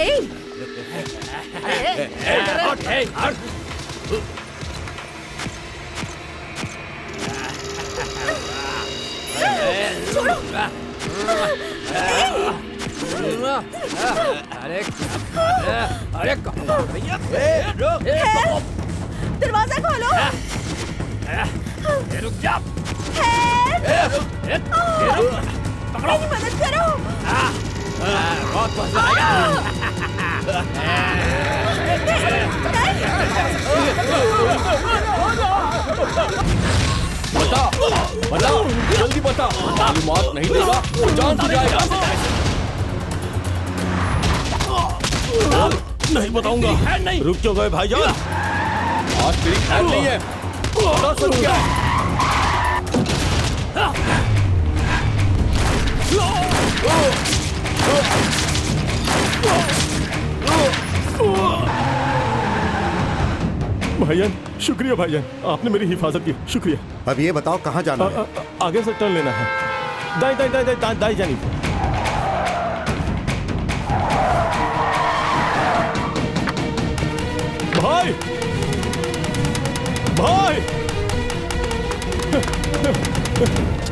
ए, छोड़ो। अरे दरवाजा खोलो। रुक जा। मेरी मदद करो। बहुत मजा आया। बता बता जल्दी बता, मालूमात नहीं देगा तो जान से जाएगा। नहीं बताऊंगा। नहीं रुक क्यों गए भाईजान? आज तेरी खैर नहीं है। बता सच क्या है? भाईजान शुक्रिया भाईजान, आपने मेरी हिफाजत की, शुक्रिया। अब ये बताओ कहाँ जाना है? आगे से टर्न लेना है। दाई दाई दाई दाई दाई जानी। भाई भाई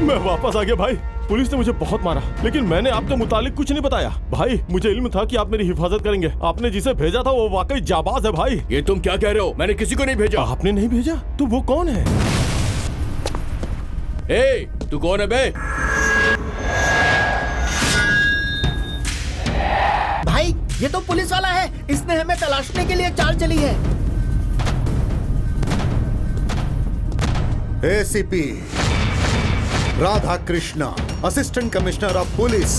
मैं वापस आ गया भाई। पुलिस ने मुझे बहुत मारा, लेकिन मैंने आपके मुतालिक कुछ नहीं बताया। भाई मुझे इल्म था कि आप मेरी हिफाजत करेंगे। आपने जिसे भेजा था वो वाकई जाबाज है भाई। ये तुम क्या कह रहे हो? मैंने किसी को नहीं भेजा। आपने नहीं भेजा तो वो कौन है? ए, तू कौन है बे? भाई ये तो पुलिस वाला है, इसने हमें तलाशने के लिए चाल चली है। ACP Radha Krishna, assistant commissioner of police.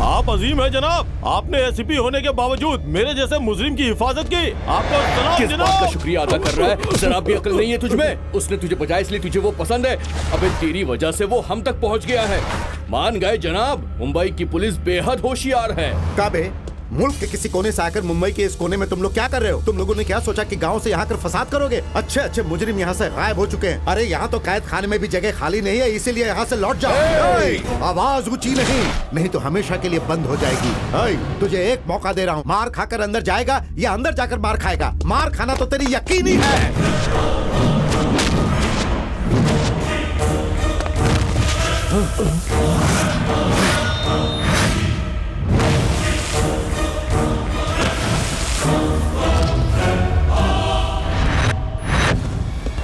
आप अजीम है जनाब, आपने एसीपी होने के बावजूद मेरे जैसे मुजरिम की हिफाजत की। आपका सलाम किस बात का जनाब। शुक्रिया अदा कर रहा है? जरा भी अकल नहीं है तुझमें? उसने तुझे बचाया इसलिए तुझे वो पसंद है। अबे तेरी वजह से वो हम तक पहुंच गया है। मान गए जनाब, मुंबई की पुलिस बेहद होशियार है। काबे, मुल्क के किसी कोने से आकर मुंबई के इस कोने में तुम लोग क्या कर रहे हो? तुम लोगों ने क्या सोचा कि गांव से यहाँ कर फसाद करोगे? अच्छे अच्छे मुजरिम यहाँ से गायब हो चुके हैं। अरे यहाँ तो कैद खाने में भी जगह खाली नहीं है, इसीलिए यहाँ से लौट जाओ। आवाज ऊंची नहीं तो हमेशा के लिए बंद हो जाएगी। तुझे एक मौका दे रहा हूँ, मार खाकर अंदर जाएगा या अंदर जाकर मार खाएगा? मार खाना तो तेरी यकीनी है।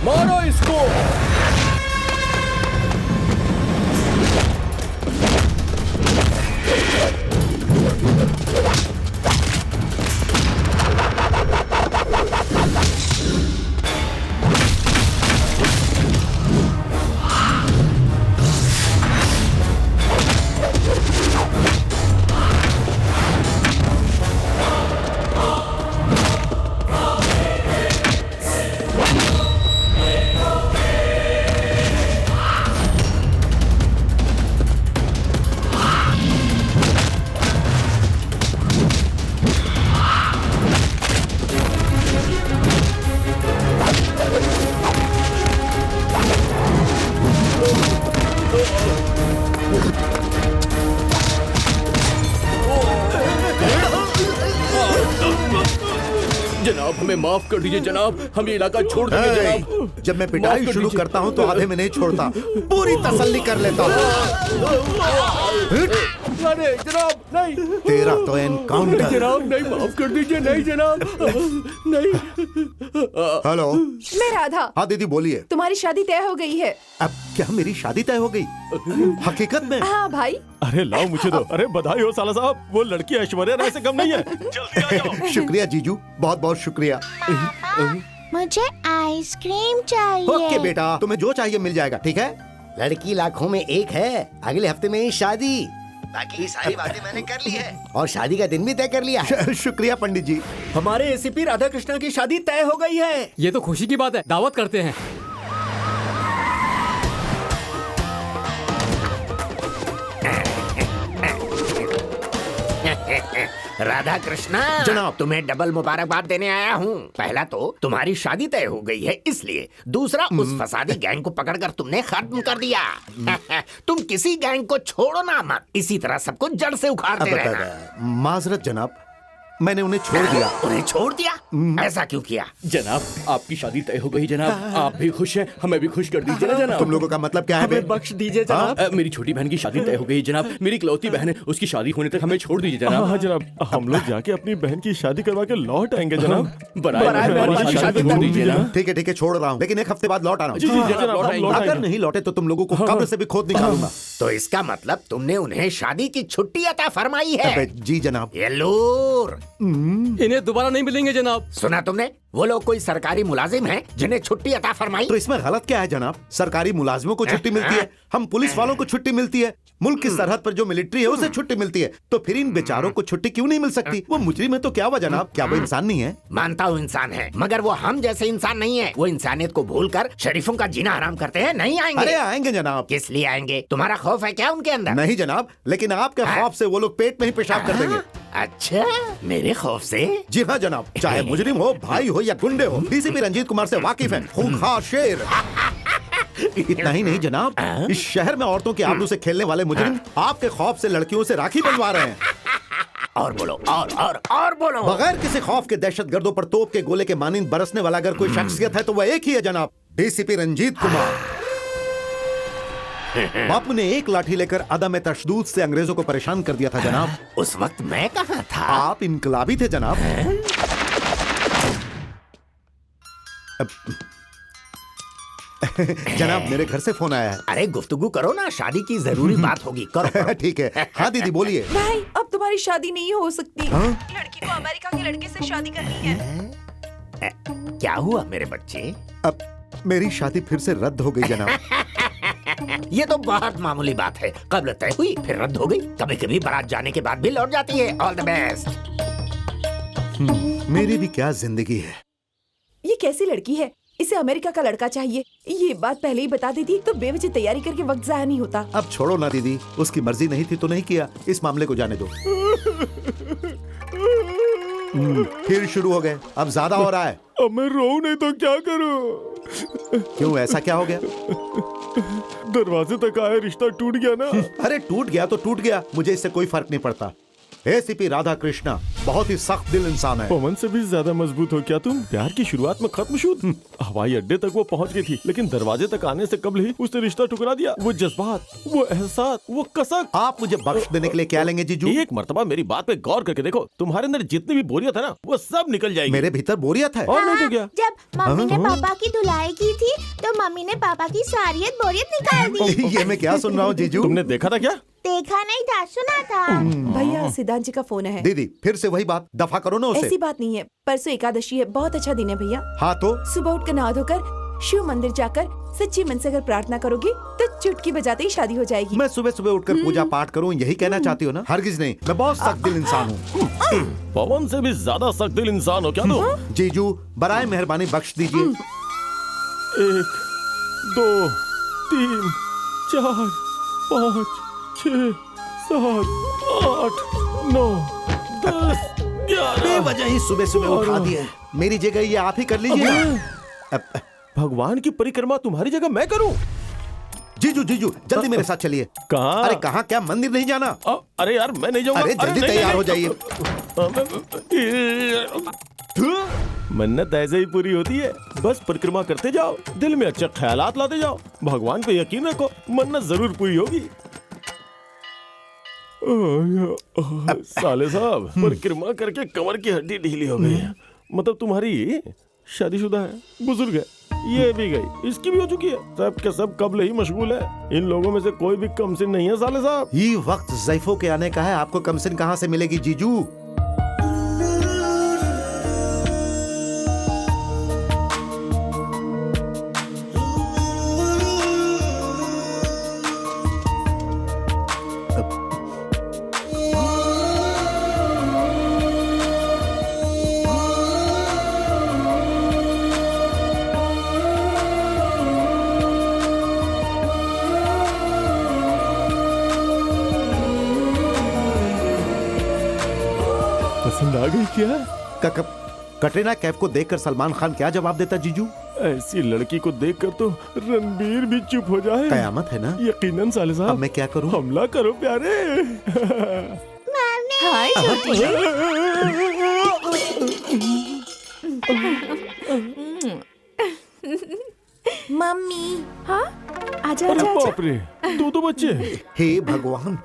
मारो इसको। जनाब हमें माफ कर दीजिए जनाब, हम ये इलाका छोड़ देंगे जनाब। जब मैं पिटाई शुरू करता हूँ तो आधे में नहीं छोड़ता, पूरी तसल्ली कर लेता हूँ। अरे जनाब नहीं, तेरा तो एनकाउंटर। जनाब नहीं, माफ कर दीजिए। नहीं जनाब नहीं। हेलो, मैं राधा। हाँ दीदी बोलिए। तुम्हारी शादी तय हो गई है। अब क्या मेरी शादी तय हो गई? हकीकत में? हाँ भाई। अरे लाओ मुझे दो। अरे बधाई हो साला साहब, वो लड़की ऐश्वर्या राय से कम नहीं है। जल्दी आ जाओ। शुक्रिया जीजू, बहुत बहुत शुक्रिया। मुझे आइसक्रीम चाहिए। ओके बेटा, तुम्हें जो चाहिए मिल जाएगा, ठीक है? लड़की लाखों में एक है, अगले हफ्ते में ही शादी। बाकी की सारी बातें मैंने कर ली है और शादी का दिन भी तय कर लिया है। शुक्रिया पंडित जी। हमारे एसीपी राधा कृष्णा की शादी तय हो गई है। ये तो खुशी की बात है, दावत करते हैं। राधा कृष्णा जनाब। तुम्हें डबल मुबारकबाद देने आया हूँ। पहला तो तुम्हारी शादी तय हो गई है इसलिए, दूसरा उस फसादी गैंग को पकड़कर तुमने खत्म कर दिया। तुम किसी गैंग को छोड़ो ना मत, इसी तरह सबको जड़ से उखाड़ते रहना। माजरत जनाब, मैंने उन्हें छोड़ दिया। उन्हें छोड़ दिया? ऐसा क्यों किया? जनाब आपकी शादी तय हो गई जनाब, आप भी खुश हैं, हमें भी खुश कर दीजिए ना जनाब। तुम लोगों का मतलब क्या है बे? बख्श दीजिए जनाब। मेरी छोटी बहन की शादी तय हो गई जनाब, मेरी इकलौती बहन है, उसकी शादी होने तक हमें छोड़ दीजिए जनाब। हाँ जनाब, हम लोग जाके अपनी बहन की शादी करवा के लौट आएंगे जनाब। बराए मेहरबानी शादी छोड़ दीजिए ना। ठीक है छोड़ रहा हूँ, लेकिन एक हफ्ते बाद लौट आना। जी जनाब लौट आएंगे। अगर नहीं लौटे तो तुम लोगों को कब्र से भी खोद निकालूंगा। तो इसका मतलब तुमने उन्हें शादी की छुट्टी अता फरमाई है? जी जनाब। ये लूर, इन्हें दोबारा नहीं मिलेंगे जनाब। सुना तुमने? वो लोग कोई सरकारी मुलाजिम हैं जिन्हें छुट्टी अता फरमाई? तो इसमें गलत क्या है जनाब? सरकारी मुलाजिमों को छुट्टी मिलती है, हम पुलिस वालों को छुट्टी मिलती है, मुल्क की सरहद पर जो मिलिट्री है उसे छुट्टी मिलती है, तो फिर इन बेचारों को छुट्टी क्यों नहीं मिल सकती? वो मुजरिम है तो क्या हुआ जनाब? क्या वो इंसान नहीं है? मानता हूँ इंसान है, मगर वो हम जैसे इंसान नहीं है। वो इंसानियत को भूलकर शरीफों का जीना हराम करते हैं। नहीं आएंगे। अरे आएंगे जनाब। किस लिए आएंगे? तुम्हारा खौफ है क्या उनके अंदर? नहीं जनाब, लेकिन आपके खौफ से वो लोग पेट में ही पेशाब कर देंगे। अच्छा, मेरे खौफ से? जी हाँ जनाब, चाहे मुजरिम हो, भाई हो या गुंडे हो, डीसीपी रंजीत कुमार से वाकिफ है, खूंखार शेर। इतना ही नहीं जनाब, इस शहर में औरतों के आबरू से खेलने वाले मुजरिम आपके खौफ से लड़कियों से राखी बंधवा रहे हैं। और बोलो, और बोलो। बगैर किसी खौफ के दहशतगर्दों पर तोप के गोले के मानिंद बरसने वाला अगर कोई शख्सियत है तो वह एक ही है जनाब, डीसीपी रंजीत कुमार। बापू ने एक लाठी लेकर अदम तशदूद से अंग्रेजों को परेशान कर दिया था जनाब। उस वक्त मैं कहाँ था? आप इनकलाबी थे जनाब। जनाब मेरे घर से फोन आया है। अरे गुफ्तगू करो ना, शादी की जरूरी बात होगी, करो। ठीक है। हाँ दीदी बोलिए। भाई अब तुम्हारी शादी नहीं हो सकती। हाँ? लड़की को अमेरिका के लड़के से शादी करनी है। क्या हुआ मेरे बच्चे? अब मेरी शादी फिर से रद्द हो गई जनाब। ये तो बहुत मामूली बात है, कब्ल तय हुई फिर रद्द हो गई, कभी कभी बारात जाने के बाद भी लौट जाती है। All the best. मेरी भी क्या जिंदगी है। ये कैसी लड़की है? इसे अमेरिका का लड़का चाहिए। ये बात पहले ही बता देती तो बेवजह तैयारी करके वक्त जाया नहीं होता। अब छोड़ो ना दीदी, उसकी मर्जी नहीं थी तो नहीं किया, इस मामले को जाने दो। फिर शुरू हो गए, अब ज्यादा हो रहा है। अब मैं रोऊं नहीं तो क्या करूं? क्यों, ऐसा क्या हो गया? दरवाजे तक आया रिश्ता टूट गया ना। अरे टूट गया तो टूट गया, मुझे इससे कोई फर्क नहीं पड़ता। एसीपी राधा कृष्णा बहुत ही सख्त दिल इंसान है। पवन से भी ज्यादा मजबूत हो क्या तुम? प्यार की शुरुआत में खत्म शुद्ध। हवाई अड्डे तक वो पहुंच गई थी, लेकिन दरवाजे तक आने से कबल ही उसने रिश्ता ठुकरा दिया। वो जज्बात, वो एहसास, वो कसक। आप मुझे बख्श देने के लिए क्या लेंगे जीजू? एक मर्तबा मेरी बात पे गौर करके देखो, तुम्हारे अंदर जितनी भी बोरियत है ना, वो सब निकल जाएगी। मेरे भीतर बोरियत है। और नहीं तो क्या? जब मम्मी ने पापा की धुलाई की थी तो मम्मी ने पापा की सारी बोरियत निकाल दी। ये मैं क्या सुन रहा हूँ जीजू? तुमने देखा था क्या? देखा नहीं था, सुना था। भैया सिद्धांत जी का फोन है। दीदी फिर से वही बात, दफा करो ना उसे। ऐसी बात नहीं है, परसों एकादशी है, बहुत अच्छा दिन है भैया। हाँ तो सुबह उठकर नहा धोकर शिव मंदिर जाकर सच्ची मन से अगर प्रार्थना करोगी तो चुटकी बजाते ही शादी हो जाएगी। मैं सुबह सुबह उठकर पूजा पाठ करूँ, यही कहना चाहती हो ना? हरगिज नहीं, मैं बहुत सख्त दिल इंसान हूँ। पवन से भी ज्यादा सख्त दिल इंसान हो क्या तुम? जीजू बराए मेहरबानी बख्श दीजिए। 1 2 3 4 5 6 7 8 9 10 11। बेवजह ही सुबह सुबह उठा दिए। मेरी जगह ये आप ही कर लीजिए। अब भगवान की परिक्रमा तुम्हारी जगह मैं करूं? जीजू जीजू जल्दी मेरे साथ चलिए। कहाँ? अरे कहाँ, क्या मंदिर नहीं जाना? अरे यार मैं नहीं जाऊंगा। अरे जल्दी नहीं, तैयार नहीं, हो जाइए। मन्नत ऐसे ही पूरी होती है, बस परिक्रमा करते जाओ, दिल में अच्छे ख्यालात लाते जाओ, भगवान पे यकीन रखो, मन्नत जरूर पूरी होगी। साले साहब, परिक्रमा करके कमर की हड्डी ढीली हो गई है। मतलब तुम्हारी शादीशुदा है, बुजुर्ग है, ये भी गई, इसकी भी हो चुकी है, सब के सब कब्ल ही मशगूल है। इन लोगों में से कोई भी कमसिन नहीं है साले साहब। ये वक्त ज़ैफों के आने का है, आपको कमसिन कहाँ से मिलेगी जीजू? पसंद आ गई क्या? कटरीना कैफ को देखकर सलमान खान क्या जवाब देता जीजू? ऐसी लड़की को देखकर तो रणबीर भी चुप हो जाए। कयामत है ना? यकीनन साले अब साहब। मैं क्या करूं? हमला करो प्यारे। हाय छोटी। मम्मी। हाँ आजा अरे आजा आजा। बाप रे, दो बच्चे। हे भगवान,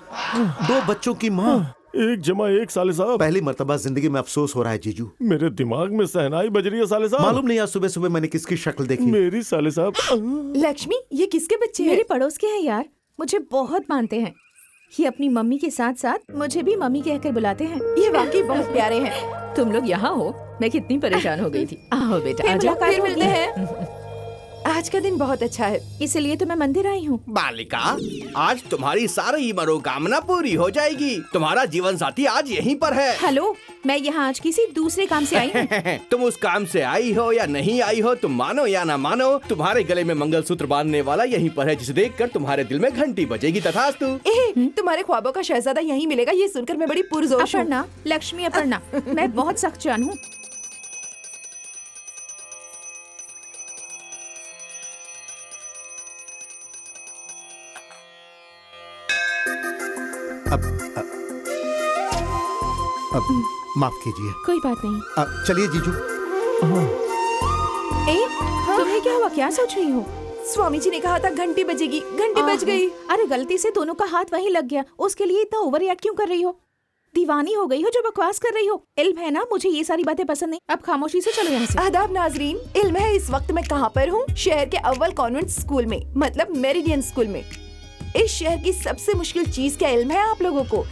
2 बच्चों की माँ। 1 जमा 1 साले साहब। पहली मर्तबा जिंदगी में अफसोस हो रहा है जीजू। मेरे दिमाग में सहनाई बज रही है साले साहब। मालूम नहीं आज सुबह सुबह मैंने किसकी शक्ल देखी। मेरी साले साहब। लक्ष्मी, ये किसके बच्चे हैं? मेरे पड़ोस के हैं यार, मुझे बहुत मानते हैं। ये अपनी मम्मी के साथ साथ मुझे भी मम्मी कहकर बुलाते हैं। ये वाकई बहुत प्यारे हैं। तुम लोग यहाँ हो, मैं कितनी परेशान हो गई थी। आओ बेटा, फिर आजा। मुलाकात फिर मिलते हैं। आज का दिन बहुत अच्छा है, इसलिए तो मैं मंदिर आई हूँ। बालिका, आज तुम्हारी सारी मनोकामना पूरी हो जाएगी। तुम्हारा जीवन साथी आज यहीं पर है। हेलो, मैं यहाँ आज किसी दूसरे काम से आई हूँ। तुम उस काम से आई हो या नहीं आई हो, तुम मानो या ना मानो, तुम्हारे गले में मंगलसूत्र बांधने वाला यहीं पर है, जिसे देखकर तुम्हारे दिल में घंटी बजेगी। तथास्तु। तुम्हारे ख्वाबों का शहजादा यहीं मिलेगा, ये सुनकर मैं बड़ी पुरजोश हूँ। अपर्णा, लक्ष्मी अपर्णा, मैं बहुत सख्त जान हूँ। अब माफ कीजिए। कोई बात नहीं। चलिए जीजू। तुम्हें क्या हुआ, क्या सोच रही हो? स्वामी जी ने कहा था घंटी बजेगी, घंटी बज गई। अरे गलती से दोनों का हाथ वहीं लग गया, उसके लिए इतना ओवर रिएक्ट क्यों कर रही हो? दीवानी हो गई हो जो बकवास कर रही हो। इल्म है ना, मुझे ये सारी बातें पसंद नहीं। अब खामोशी से चलो यहाँ से। आदाब नाजरीन, इल्म है इस वक्त मैं कहाँ पर हूँ? शहर के अव्वल कॉन्वेंट स्कूल में, मतलब मेरिडियन स्कूल में। इस शहर की सबसे मुश्किल चीज क्या इल्म है आप लोगों को?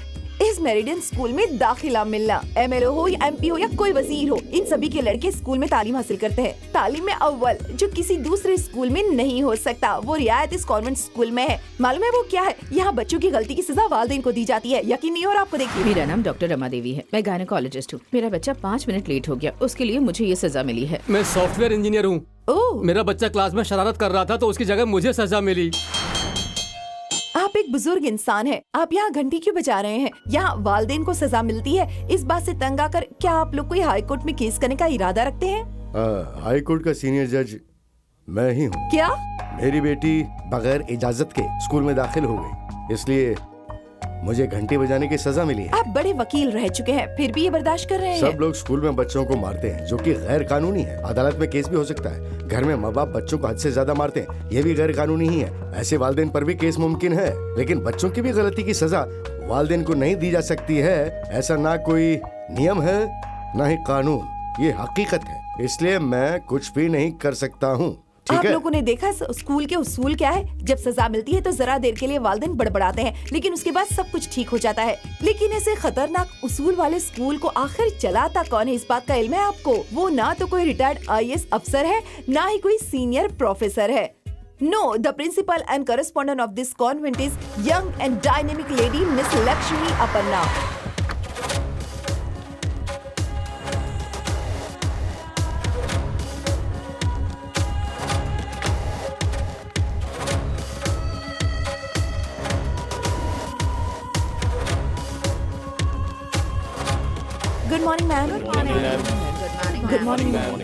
इस मेरिडियन स्कूल में दाखिला मिलना। MLO हो या MP हो या कोई वजीर हो, इन सभी के लड़के स्कूल में तालीम हासिल करते हैं। तालीम में अव्वल, जो किसी दूसरे स्कूल में नहीं हो सकता, वो रियायत इस कॉन्वेंट स्कूल में है। मालूम है वो क्या है? यहाँ बच्चों की गलती की सजा वालिदैन को दी जाती है। यकीन नहीं हो रहा आपको? देखिए, मेरा नाम डॉक्टर रमा देवी है, मैं गायनेकोलॉजिस्ट हूँ। मेरा बच्चा 5 मिनट लेट हो गया, उसके लिए मुझे ये सजा मिली है। मैं सॉफ्टवेयर इंजीनियर हूँ। ओह, मेरा बच्चा क्लास में शरारत कर रहा था तो उसकी जगह मुझे सजा मिली। आप एक बुजुर्ग इंसान हैं। आप यहाँ घंटी क्यों बजा रहे हैं? यहाँ वालिदैन को सजा मिलती है। इस बात से तंग आकर क्या आप लोग कोई हाई कोर्ट में केस करने का इरादा रखते हैं? हाई कोर्ट का सीनियर जज मैं ही हूँ। क्या? मेरी बेटी बगैर इजाजत के स्कूल में दाखिल हो गई, इसलिए मुझे घंटी बजाने की सजा मिली है। आप बड़े वकील रह चुके हैं, फिर भी ये बर्दाश्त कर रहे हैं? सब लोग स्कूल में बच्चों को मारते हैं, जो कि गैर कानूनी है। अदालत में केस भी हो सकता है। घर में माँ बाप बच्चों को हद से ज्यादा मारते हैं, ये भी गैर कानूनी ही है। ऐसे वालिदैन पर भी केस मुमकिन है, लेकिन बच्चों की भी गलती की सजा वालिदैन को नहीं दी जा सकती है। ऐसा ना कोई नियम है ना ही कानून, ये हकीकत है। इसलिए मैं कुछ भी नहीं कर सकता हूँ। आप लोगों ने देखा स्कूल के उसूल क्या है? जब सजा मिलती है तो जरा देर के लिए वालिदैन बड़बड़ाते हैं, लेकिन उसके बाद सब कुछ ठीक हो जाता है। लेकिन ऐसे खतरनाक उसूल वाले स्कूल को आखिर चलाता कौन है? इस बात का इल्म है आपको? वो ना तो कोई रिटायर्ड IAS अफसर है, ना ही कोई सीनियर प्रोफेसर है। No, the principal and correspondent of this convent is young and dynamic lady Miss Lakshmi Aparna. Good morning, ma'am. Good morning, ma'am.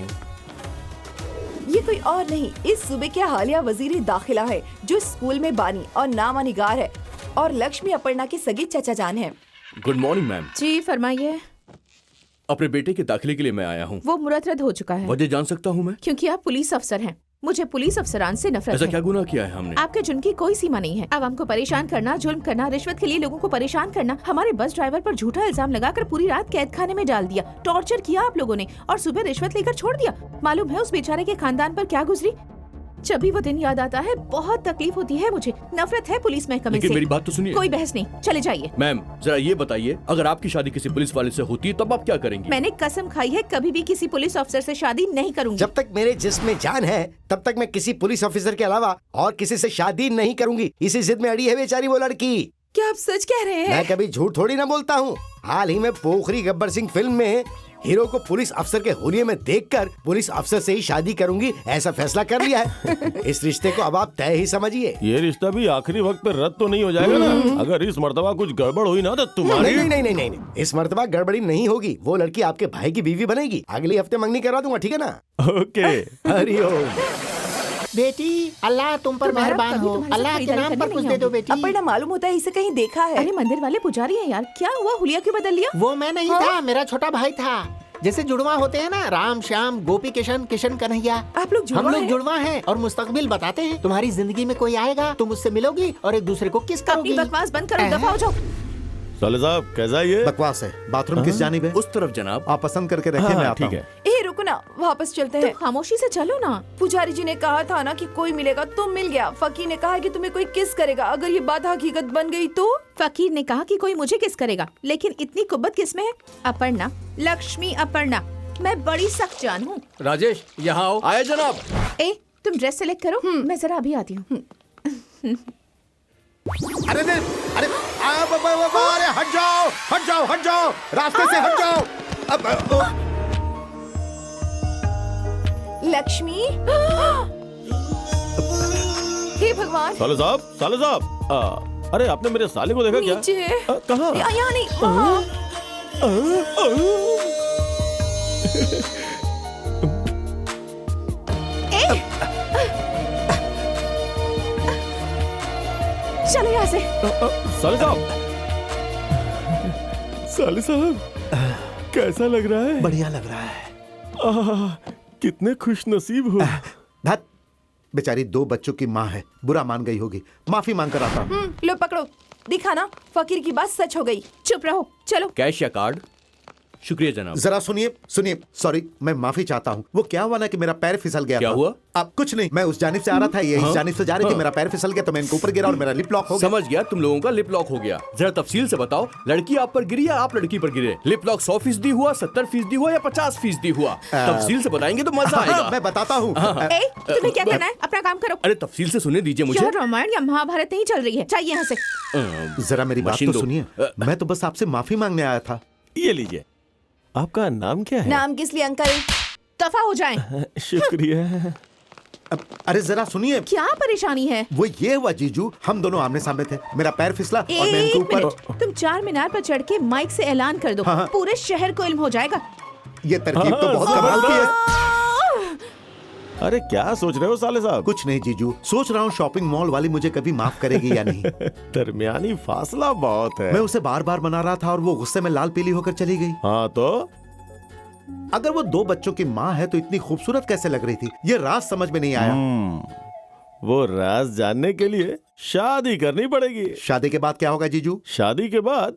ये कोई और नहीं, इस सूबे के हालिया वजीर दाखिला है, जो स्कूल में बानी और नामा निगार है, और लक्ष्मी अपर्णा की सगी चचा जान है। Good morning ma'am. जी फरमाइए। अपने बेटे के दाखिले के लिए मैं आया हूँ। वो मुरतरद हो चुका है। वजह जान सकता हूँ मैं? क्योंकि आप पुलिस अफसर हैं। मुझे पुलिस अफसरान से नफरत ऐसा है। क्या गुनाह किया है हमने? आपके जुर्म की कोई सीमा नहीं है। आवाम को परेशान करना, जुल्म करना, रिश्वत के लिए लोगों को परेशान करना, हमारे बस ड्राइवर पर झूठा इल्जाम लगाकर पूरी रात कैद खाने में डाल दिया, टॉर्चर किया आप लोगों ने, और सुबह रिश्वत लेकर छोड़ दिया। मालूम है उस बेचारे के खानदान पर क्या गुजरी? जब भी वो दिन याद आता है बहुत तकलीफ होती है मुझे। नफरत है पुलिस महकमे लेकिन से। मेरी बात तो सुनिए। कोई बहस नहीं, चले जाइए। मैम जरा ये बताइए, अगर आपकी शादी किसी पुलिस वाले से होती तब आप क्या करेंगी? मैंने कसम खाई है कभी भी किसी पुलिस अफसर से शादी नहीं करूंगी। जब तक मेरे जिस्म में जान है तब तक मैं किसी पुलिस ऑफिसर के अलावा और किसी से शादी नहीं करूंगी। इसी जिद में अड़ी है बेचारी वो लड़की। क्या आप सच कह रहे हैं? मैं कभी झूठ थोड़ी ना बोलता हूँ। हाल ही में पोखरी गब्बर सिंह फिल्म में हीरो को पुलिस अफसर के होलिये में देखकर पुलिस अफसर से ही शादी करूंगी ऐसा फैसला कर लिया है। इस रिश्ते को अब आप तय ही समझिए। ये रिश्ता भी आखिरी वक्त पे रद्द तो नहीं हो जाएगा ना? अगर इस मर्तबा कुछ गड़बड़ हुई ना तो तुम्हारी नहीं नहीं नहीं नहीं नहीं, इस मर्तबा गड़बड़ी नहीं होगी। वो लड़की आपके भाई की बीवी बनेगी। अगले हफ्ते मंगनी करवा दूंगा, ठीक है ना? ओके। हरिओम। बेटी अल्लाह तुम पर तुम्हारा मेहरबान कभी हो, तुम्हारे साथ अल्लाह के खरीदारी नाम करने पर कुछ नहीं दे दो आऊंगी। बेटी। अपर्णा मालूम होता है इसे कहीं देखा है। अरे मंदिर वाले पुजारी हैं यार, क्या हुआ? हुलिया क्यों बदल लिया? वो मैं नहीं था, मेरा छोटा भाई था। जैसे जुड़वा होते हैं ना, राम श्याम गोपी किशन किशन कन्हैया, आप लोग जुड़वा हम लोग हैं? जुड़वा हैं और मुस्तकबिल बताते हैं। तुम्हारी जिंदगी में कोई आएगा, तुम उससे मिलोगी और एक दूसरे को किस अपनी करोगी। बकवास बंद करो, दफा हो जाओ। साले साहब कैसा ये? बकवास है। बाथरूम किस जानिब है? उस तरफ जनाब। आप पसंद करके रखिए, मैं हाँ, आता ठीक हूँ। है। ए रुको ना, वापस चलते तो हैं। खामोशी से चलो ना। पुजारी जी ने कहा था ना कि कोई मिलेगा, तुम मिल गया। फकीर ने कहा कि तुम्हें कोई किस करेगा। अगर ये बात हकीकत बन गई तो? फकीर ने कहा कि कोई मुझे किस करेगा, लेकिन इतनी कुब्बत किस में है? अपर्णा, लक्ष्मी अपर्णा, मैं बड़ी सख्त जान हूँ। राजेश यहाँ आओ। आया जनाब। ए तुम ड्रेस सेलेक्ट करो, मैं जरा अभी आती हूँ। अरे अरे अरे अरे हट जाओ, हट जाओ, हट जाओ, रास्ते से हट जाओ। लक्ष्मी। हे भगवान। साले साहब, अरे आपने मेरे साले को देखा क्या? नीचे। कहाँ? यहाँ नहीं, वहाँ। चलो यहाँ से। साले साहब, साले साहब कैसा लग रहा है? बढ़िया लग रहा है। कितने खुश नसीब हो। धत, बेचारी 2 बच्चों की माँ है, बुरा मान गई होगी। माफी मांग कर आता हूँ। लो पकड़ो, दिखा ना, फकीर की बात सच हो गई। चुप रहो, चलो। कैश या कार्ड? शुक्रिया जनाब। जरा सुनिए, सुनिए, सॉरी, मैं माफी चाहता हूँ। वो क्या हुआ ना कि मेरा पैर फिसल गया क्या था। हुआ? अब कुछ नहीं, मैं उस जानिब से आ रहा था, ये इस जानिब से जा रही थी, मेरा पैर फिसल गया तो मैं इनके ऊपर गिरा और मेरा लिप लॉक हो गया। समझ गया, तुम लोगों का लिप लॉक हो गया। जरा तफसील से बताओ, लड़की आप पर गिरी या आप लड़की पर गिरे? लिप लॉक 100% हुआ, 70% हुआ या 50% हुआ? तफसील से बताएंगे तो मजा आएगा। मैं बताता हूँ। ए तुम्हें क्या करना है? अपना काम करो। अरे तफसील से सुनने दीजिए मुझे। यह रामायण या महाभारत नहीं चल रही है, चाहिए यहाँ से। जरा मेरी बात मशीन तो दो। सुनिए, मैं तो बस आपसे माफी मांगने आया था। ये लीजिए। आपका नाम क्या है? नाम किस लिए अंकल? दफा हो जाएं। शुक्रिया। अरे जरा सुनिए, क्या परेशानी है? वो ये हुआ जीजू, हम दोनों आमने सामने थे, मेरा पैर फिसला और मैं इनके एक ऊपर। मिनट, तुम 4 मीनार पर चढ़ के माइक से ऐलान कर दो, हाँ। पूरे शहर को इल्म हो जाएगा। ये तरकीब तो बहुत कमाल की है। अरे क्या सोच रहे हो साले साहब? कुछ नहीं जीजू, सोच रहा हूँ शॉपिंग मॉल वाली मुझे कभी माफ करेगी या नहीं। दरमियानी फासला बहुत है। मैं उसे बार बार मना रहा था और वो गुस्से में लाल पीली होकर चली गई। हाँ तो अगर वो 2 बच्चों की माँ है तो इतनी खूबसूरत कैसे लग रही थी, ये राज समझ में नहीं आया। वो राज जानने के लिए शादी करनी पड़ेगी। शादी के बाद क्या होगा जीजू? शादी के बाद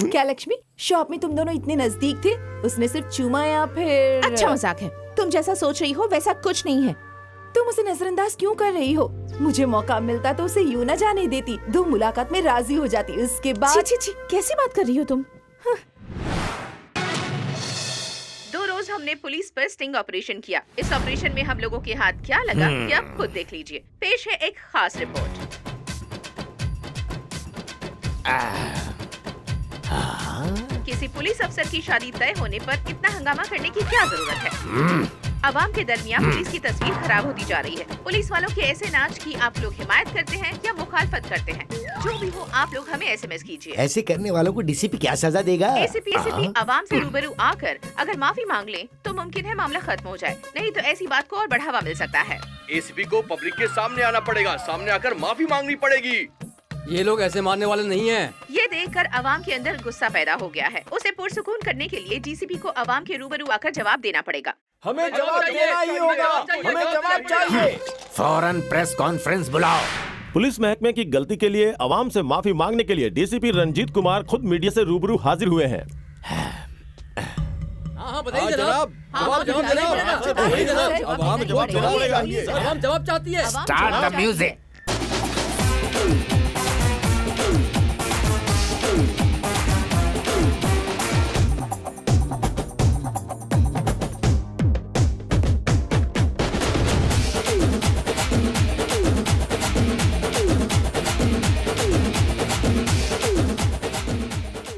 क्या लक्ष्मी, शॉप में तुम दोनों इतने नजदीक थे, उसने सिर्फ चूमा या फिर? अच्छा मजाक है, तुम जैसा सोच रही हो वैसा कुछ नहीं है। तुम उसे नजरअंदाज क्यों कर रही हो? मुझे मौका मिलता तो उसे यूं न जाने देती, 2 मुलाकात में राजी हो जाती, उसके बाद। छी छी छी, कैसी बात कर रही हो तुम? 2 रोज हमने पुलिस पर स्टिंग ऑपरेशन किया। इस ऑपरेशन में हम लोगों के हाथ क्या लगा ये आप खुद देख लीजिए। पेश है एक खास रिपोर्ट। किसी पुलिस अफसर की शादी तय होने पर इतना हंगामा करने की क्या जरूरत है? आवाम के दरमियान पुलिस की तस्वीर खराब होती जा रही है। पुलिस वालों के ऐसे नाच की आप लोग हिमायत करते हैं या मुखालफत करते हैं? जो भी हो आप लोग हमें SMS कीजिए। ऐसे करने वालों को डीसीपी क्या सजा देगा? एसीपी आवाम से रूबरू आकर अगर माफी मांग लें तो मुमकिन है मामला खत्म हो जाए, नहीं तो ऐसी बात को और बढ़ावा मिल सकता है। एसीपी को पब्लिक के सामने आना पड़ेगा, सामने आकर माफी मांगनी पड़ेगी। ये लोग ऐसे मारने वाले नहीं हैं। ये देखकर अवाम के अंदर गुस्सा पैदा हो गया है। उसे पुरसुकून करने के लिए डीसीपी को अवाम के रूबरू आकर जवाब देना पड़ेगा। हमें जवाब देना ही होगा। हमें जवाब चाहिए। फौरन प्रेस कॉन्फ्रेंस बुलाओ। पुलिस महकमे की गलती के लिए अवाम से माफी मांगने के लिए डीसीपी रंजीत कुमार खुद मीडिया से रूबरू हाजिर हुए हैं। हाँ बताइए जनाब। जवाब जवाब चाहती है। Start the music.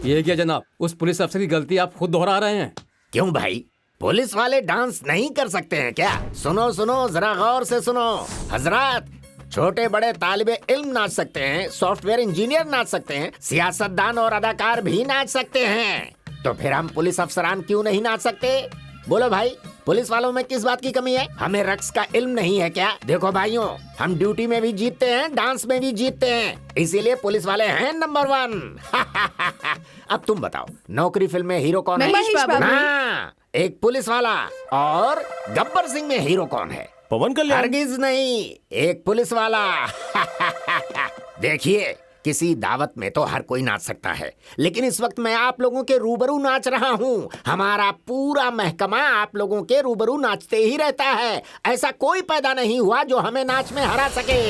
ये क्या जनाब, उस पुलिस अफसर की गलती आप खुद दोहरा रहे हैं। क्यों भाई, पुलिस वाले डांस नहीं कर सकते हैं क्या? सुनो सुनो, जरा गौर से सुनो। हजरात, छोटे बड़े तालिबे इल्म नाच सकते हैं, सॉफ्टवेयर इंजीनियर नाच सकते हैं, सियासतदान और अदाकार भी नाच सकते हैं, तो फिर हम पुलिस अफसरान क्यों नहीं नाच सकते? बोलो भाई, पुलिस वालों में किस बात की कमी है? हमें रक्स का इल्म नहीं है क्या? देखो भाइयों, हम ड्यूटी में भी जीतते हैं, डांस में भी जीतते हैं, इसीलिए पुलिस वाले हैं नंबर 1। अब तुम बताओ, नौकरी फिल्म में हीरो कौन है? महेश बाबू। हाँ, एक पुलिस वाला। और गब्बर सिंह में हीरो कौन है? पवन कल्याण। हरगिज नहीं, एक पुलिस वाला। देखिए, किसी दावत में तो हर कोई नाच सकता है, लेकिन इस वक्त मैं आप लोगों के रूबरू नाच रहा हूँ। हमारा पूरा महकमा आप लोगों के रूबरू नाचते ही रहता है। ऐसा कोई पैदा नहीं हुआ जो हमें नाच में हरा सके।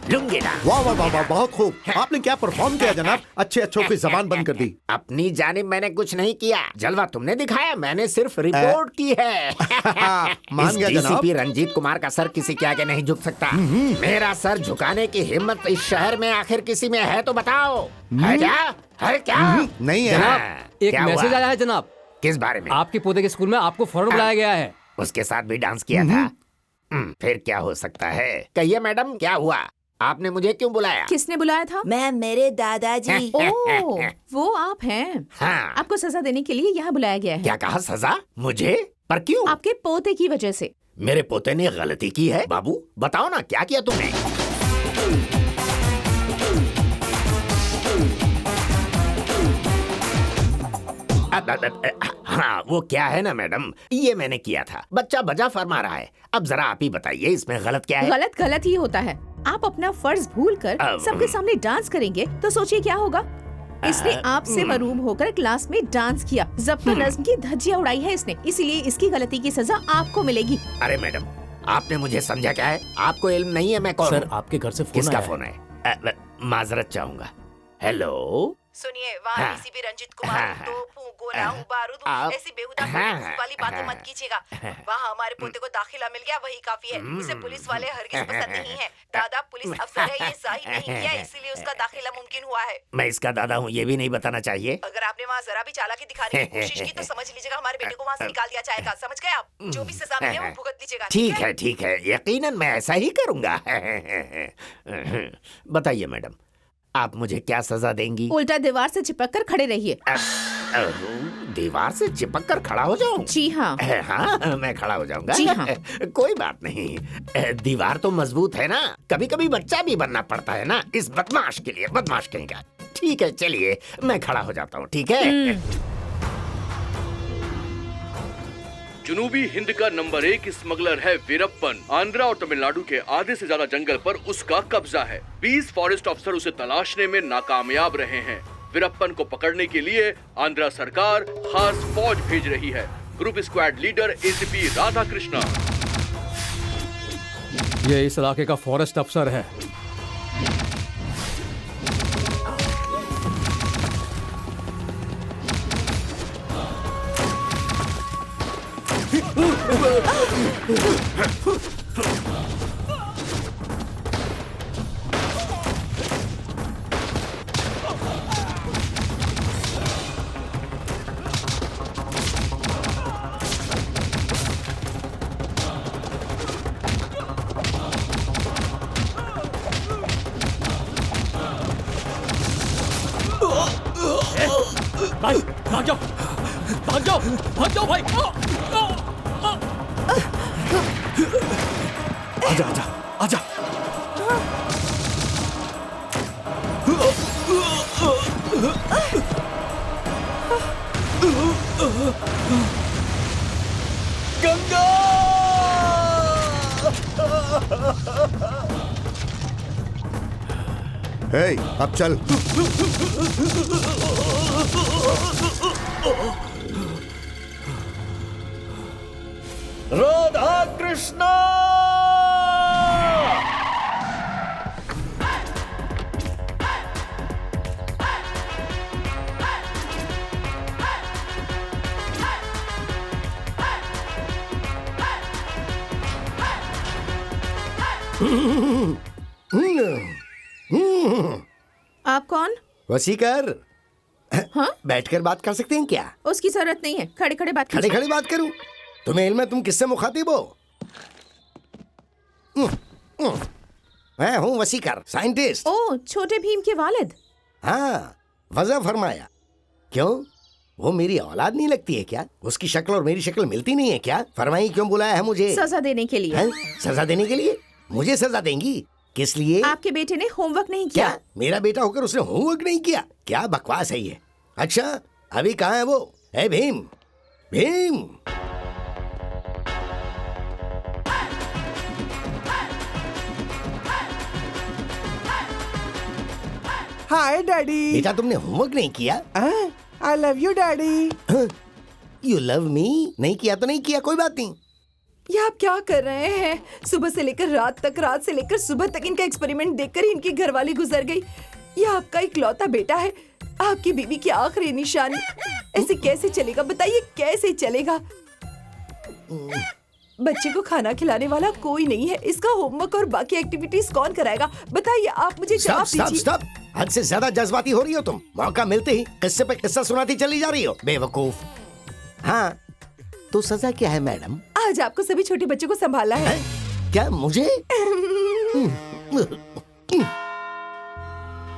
लुंगी डांस। वाह वाह वाह वाह, बहुत खूब। आपने क्या परफॉर्म किया जनाब, अच्छे अच्छों की जबान बंद कर दी। अपनी जानिब मैंने कुछ नहीं किया, जलवा तुमने दिखाया, मैंने सिर्फ रिपोर्ट की है। मान गया जनाब। डीसीपी रंजीत कुमार का सर किसी के आगे नहीं झुक सकता। मेरा सर झुकाने की हिम्मत इस शहर में आखिर किसी में है तो बताओ। है क्या? है क्या? नहीं है। जनाब, एक क्या मैसेज हुआ? आया है जनाब। किस बारे में? आपके पोते के स्कूल में आपको फौरन बुलाया गया है। उसके साथ भी डांस किया था? फिर क्या हो सकता है? कहिए मैडम, क्या हुआ? आपने मुझे क्यों बुलाया? किसने बुलाया था? मैं मेरे दादाजी। ओह, वो आप हैं। हाँ। आपको सजा देने के लिए यहाँ बुलाया गया है। क्या कहा? सजा? मुझे? पर क्यों? आपके पोते की वजह से। मेरे पोते ने गलती की है? बाबू बताओ ना, क्या किया तुमने? हाँ, वो क्या है ना मैडम, ये मैंने किया था। बच्चा बजा फरमा रहा है, अब जरा आप ही बताइए इसमें गलत क्या है? गलत गलत ही होता है। आप अपना फर्ज भूलकर सबके सामने डांस करेंगे तो सोचिए क्या होगा। इसने आपसे मरूम होकर क्लास में डांस किया, ज़ब्त नज़्म की धज्जियां उड़ाई है इसने, इसीलिए इसकी गलती की सजा आपको मिलेगी। अरे मैडम, आपने मुझे समझा क्या है? आपको इल्म नहीं है मैं कौन सर, हूँ? आपके घर से फोन किसका आया है। फोन है? माजरत चाहूंगा। हेलो, सुनिए, वहाँ हाँ। डीसीपी रंजीत कुमार, हाँ। तोप हूँ, गोला हूँ, बारूद हूँ, आप- ऐसी बेहुदा हाँ। वाली बातें मत कीजिएगा। वहाँ हमारे पोते को दाखिला मिल गया, वही काफी है। उसे पुलिस वाले हरगिज पसंद नहीं है। दादा पुलिस अफसर है, ये जाहिर नहीं किया, इसीलिए उसका दाखिला मुमकिन हुआ है। मैं इसका दादा हूँ, ये भी नहीं बताना चाहिए। अगर आपने वहाँ जरा भी चालाकी दिखाने की कोशिश की तो समझ लीजिएगा हमारे बेटे को वहाँ से निकाल दिया जाएगा। समझ गए आप? जो भी सजा मिले वो भुगत लीजिएगा। ठीक है, ठीक है, यकीनन मैं ऐसा ही करूंगा। बताइए मैडम, आप मुझे क्या सजा देंगी? उल्टा दीवार से चिपक कर खड़े रहिए। दीवार से चिपक कर खड़ा हो जाऊं? जी हाँ। हाँ, मैं खड़ा हो जाऊंगा। जी हाँ। कोई बात नहीं, दीवार तो मजबूत है ना, कभी कभी बच्चा भी बनना पड़ता है ना, इस बदमाश के लिए, बदमाश कहेगा। ठीक है, चलिए मैं खड़ा हो जाता हूँ, ठीक है? जनूबी हिंद का नंबर 1 स्मगलर है वीरप्पन। आंध्रा और तमिलनाडु के आधे से ज्यादा जंगल पर उसका कब्जा है। 20 फॉरेस्ट अफसर उसे तलाशने में नाकामयाब रहे हैं। वीरप्पन को पकड़ने के लिए आंध्रा सरकार खास फौज भेज रही है। Group squad leader ACP Radha Krishna. ये इस इलाके का फॉरेस्ट अफसर है। भाई भाग जाओ, भाग जाओ, भाग जाओ भाई। आजा आजा आजा। गंगा! हे, अब चल। राधा कृष्णा! आप कौन? वसीकर। हाँ? बैठकर बात कर सकते हैं क्या? उसकी जरूरत नहीं है, खड़े खड़े बात खड़े कीजिए। खड़े बात करूं? तुम्हें इल्म है तुम किससे मुखातिब हो? मैं हूँ वसीकर, साइंटिस्ट। ओ, छोटे भीम के वालिद। हाँ, वजह फरमाया। क्यों, वो मेरी औलाद नहीं लगती है क्या? उसकी शक्ल और मेरी शक्ल मिलती नहीं है क्या? फरमाइए क्यों बुलाया है मुझे? सजा देने के लिए। हैं? सजा देने के लिए? मुझे सजा देंगी? किस लिए? आपके बेटे ने होमवर्क नहीं किया। क्या मेरा बेटा होकर उसने होमवर्क नहीं किया? क्या बकवास है ये? अच्छा, अभी कहाँ है वो? ए भीम, भीम। Hi daddy. बेटा तुमने होमवर्क नहीं किया? I love you daddy. You love me? नहीं किया तो नहीं किया, कोई बात नहीं। ये आप क्या कर रहे हैं? सुबह से लेकर रात तक, रात से लेकर सुबह तक इनका एक्सपेरिमेंट देखकर ही इनकी घरवाली गुजर गई। ये आपका इकलौता बेटा है, आपकी बीवी की आखिरी निशानी। ऐसे कैसे चलेगा बताइए, कैसे चलेगा? बच्चे को खाना खिलाने वाला कोई नहीं है, इसका होमवर्क और बाकी एक्टिविटीज कौन कराएगा? बताइए, आप मुझे जवाब दीजिए। स्टॉप। हद से ज्यादा जज्बाती हो रही हो तुम। मौका मिलते ही किस्से पे किस्सा सुनाती चली जा रही हो, बेवकूफ। हाँ, तो सजा क्या है मैडम? आज आपको सभी छोटे बच्चों को संभालना है। क्या मुझे?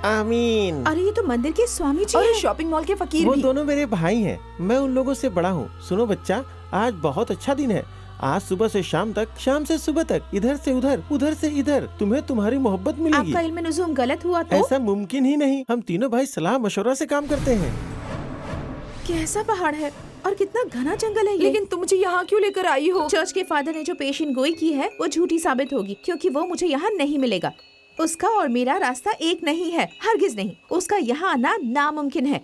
आमीन। अरे ये तो मंदिर के स्वामी जी और हैं। शॉपिंग मॉल के फकीर वो भी। दोनों मेरे भाई हैं, मैं उन लोगों से बड़ा हूँ। सुनो बच्चा, आज बहुत अच्छा दिन है। आज सुबह से शाम तक, शाम से सुबह तक, इधर से उधर, उधर से इधर, तुम्हें तुम्हारी मोहब्बत मिलेगी। आपका इल्म नुज़ूम गलत हुआ तो? ऐसा मुमकिन ही नहीं। हम तीनों भाई सलाह मशवरा से काम करते हैं। कैसा पहाड़ है और कितना घना जंगल है ये। लेकिन तुम मुझे यहाँ क्यों लेकर आई हो? चर्च के फादर ने जो पेशिन गोई की है वो झूठी साबित होगी, क्योंकि वो मुझे यहाँ नहीं मिलेगा। उसका और मेरा रास्ता एक नहीं है, हरगिज नहीं। उसका यहाँ आना नामुमकिन है।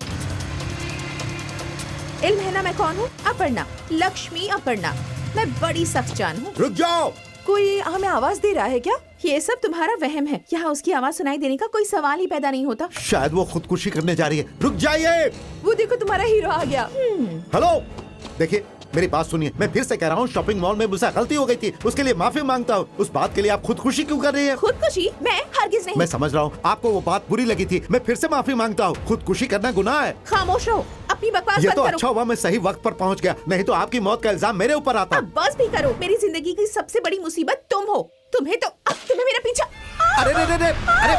इल्म है ना मैं कौन हूँ? अपर्णा, लक्ष्मी अपर्णा। मैं बड़ी सख्त जान हूँ। रुक जाओ। कोई हमें आवाज दे रहा है क्या? ये सब तुम्हारा वहम है। यहाँ उसकी आवाज सुनाई देने का कोई सवाल ही पैदा नहीं होता। शायद वो खुदकुशी करने जा रही है। रुक जाइए। वो देखो, तुम्हारा हीरो आ गया। हेलो, देखिए मेरी बात सुनिए। मैं फिर से कह रहा हूँ, शॉपिंग मॉल में मुझसे गलती हो गई थी, उसके लिए माफी मांगता हूँ। उस बात के लिए आप खुदकुशी क्यों कर रही हैं? खुदकुशी? मैं हरगिज नहीं। मैं समझ रहा हूँ आपको वो बात बुरी लगी थी, मैं फिर से माफी मांगता हूँ। खुदकुशी करना गुनाह है। खामोश रहो, अपनी बकवास ये बंद तो करो। अच्छा हुआ मैं सही वक्त पर पहुँच गया, नहीं तो आपकी मौत का इल्जाम मेरे ऊपर आता। अब बस भी करो। मेरी जिंदगी की सबसे बड़ी मुसीबत तुम हो। तुम्हें तो तुम्हें मेरा पीछा। अरे रे रे रे, अरे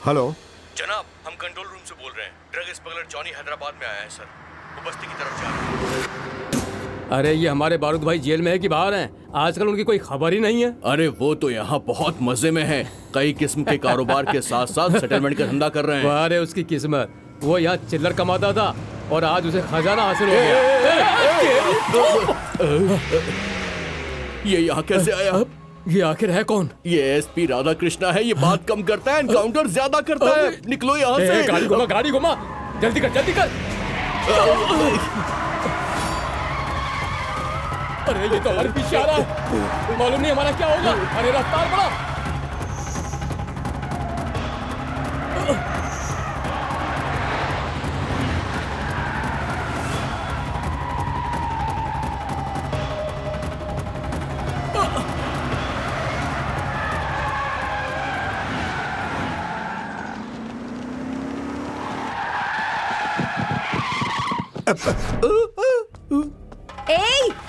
हेलो जनाब, हम कंट्रोल रूम से बोल रहे हैं। ड्रग स्मगलर जॉनी हैदराबाद में आया है सर। वो बस्ती की तरफ जा रहा है। अरे ये हमारे बारूद भाई जेल में है कि बाहर हैं? आजकल उनकी कोई खबर ही नहीं है। अरे वो तो यहाँ बहुत मजे में है, कई किस्म के कारोबार के साथ साथ सेटलमेंट का धंधा कर रहे हैं। अरे उसकी किस्मत, वो यहाँ चिल्लर कमाता था और आज उसे खजाना हासिल हो गया। ये यहाँ कैसे आया? ये आखिर है कौन? ये एसपी राधा कृष्णा है। ये बात कम करता है, एनकाउंटर ज्यादा करता है। निकलो यहाँ से। गाड़ी घुमा, गाड़ी घुमा, जल्दी कर, जल्दी कर। अरे ये तो हमारे पीछे आ रहा है, मालूम नहीं हमारा क्या होगा। अरे रफ्तार बढ़ा।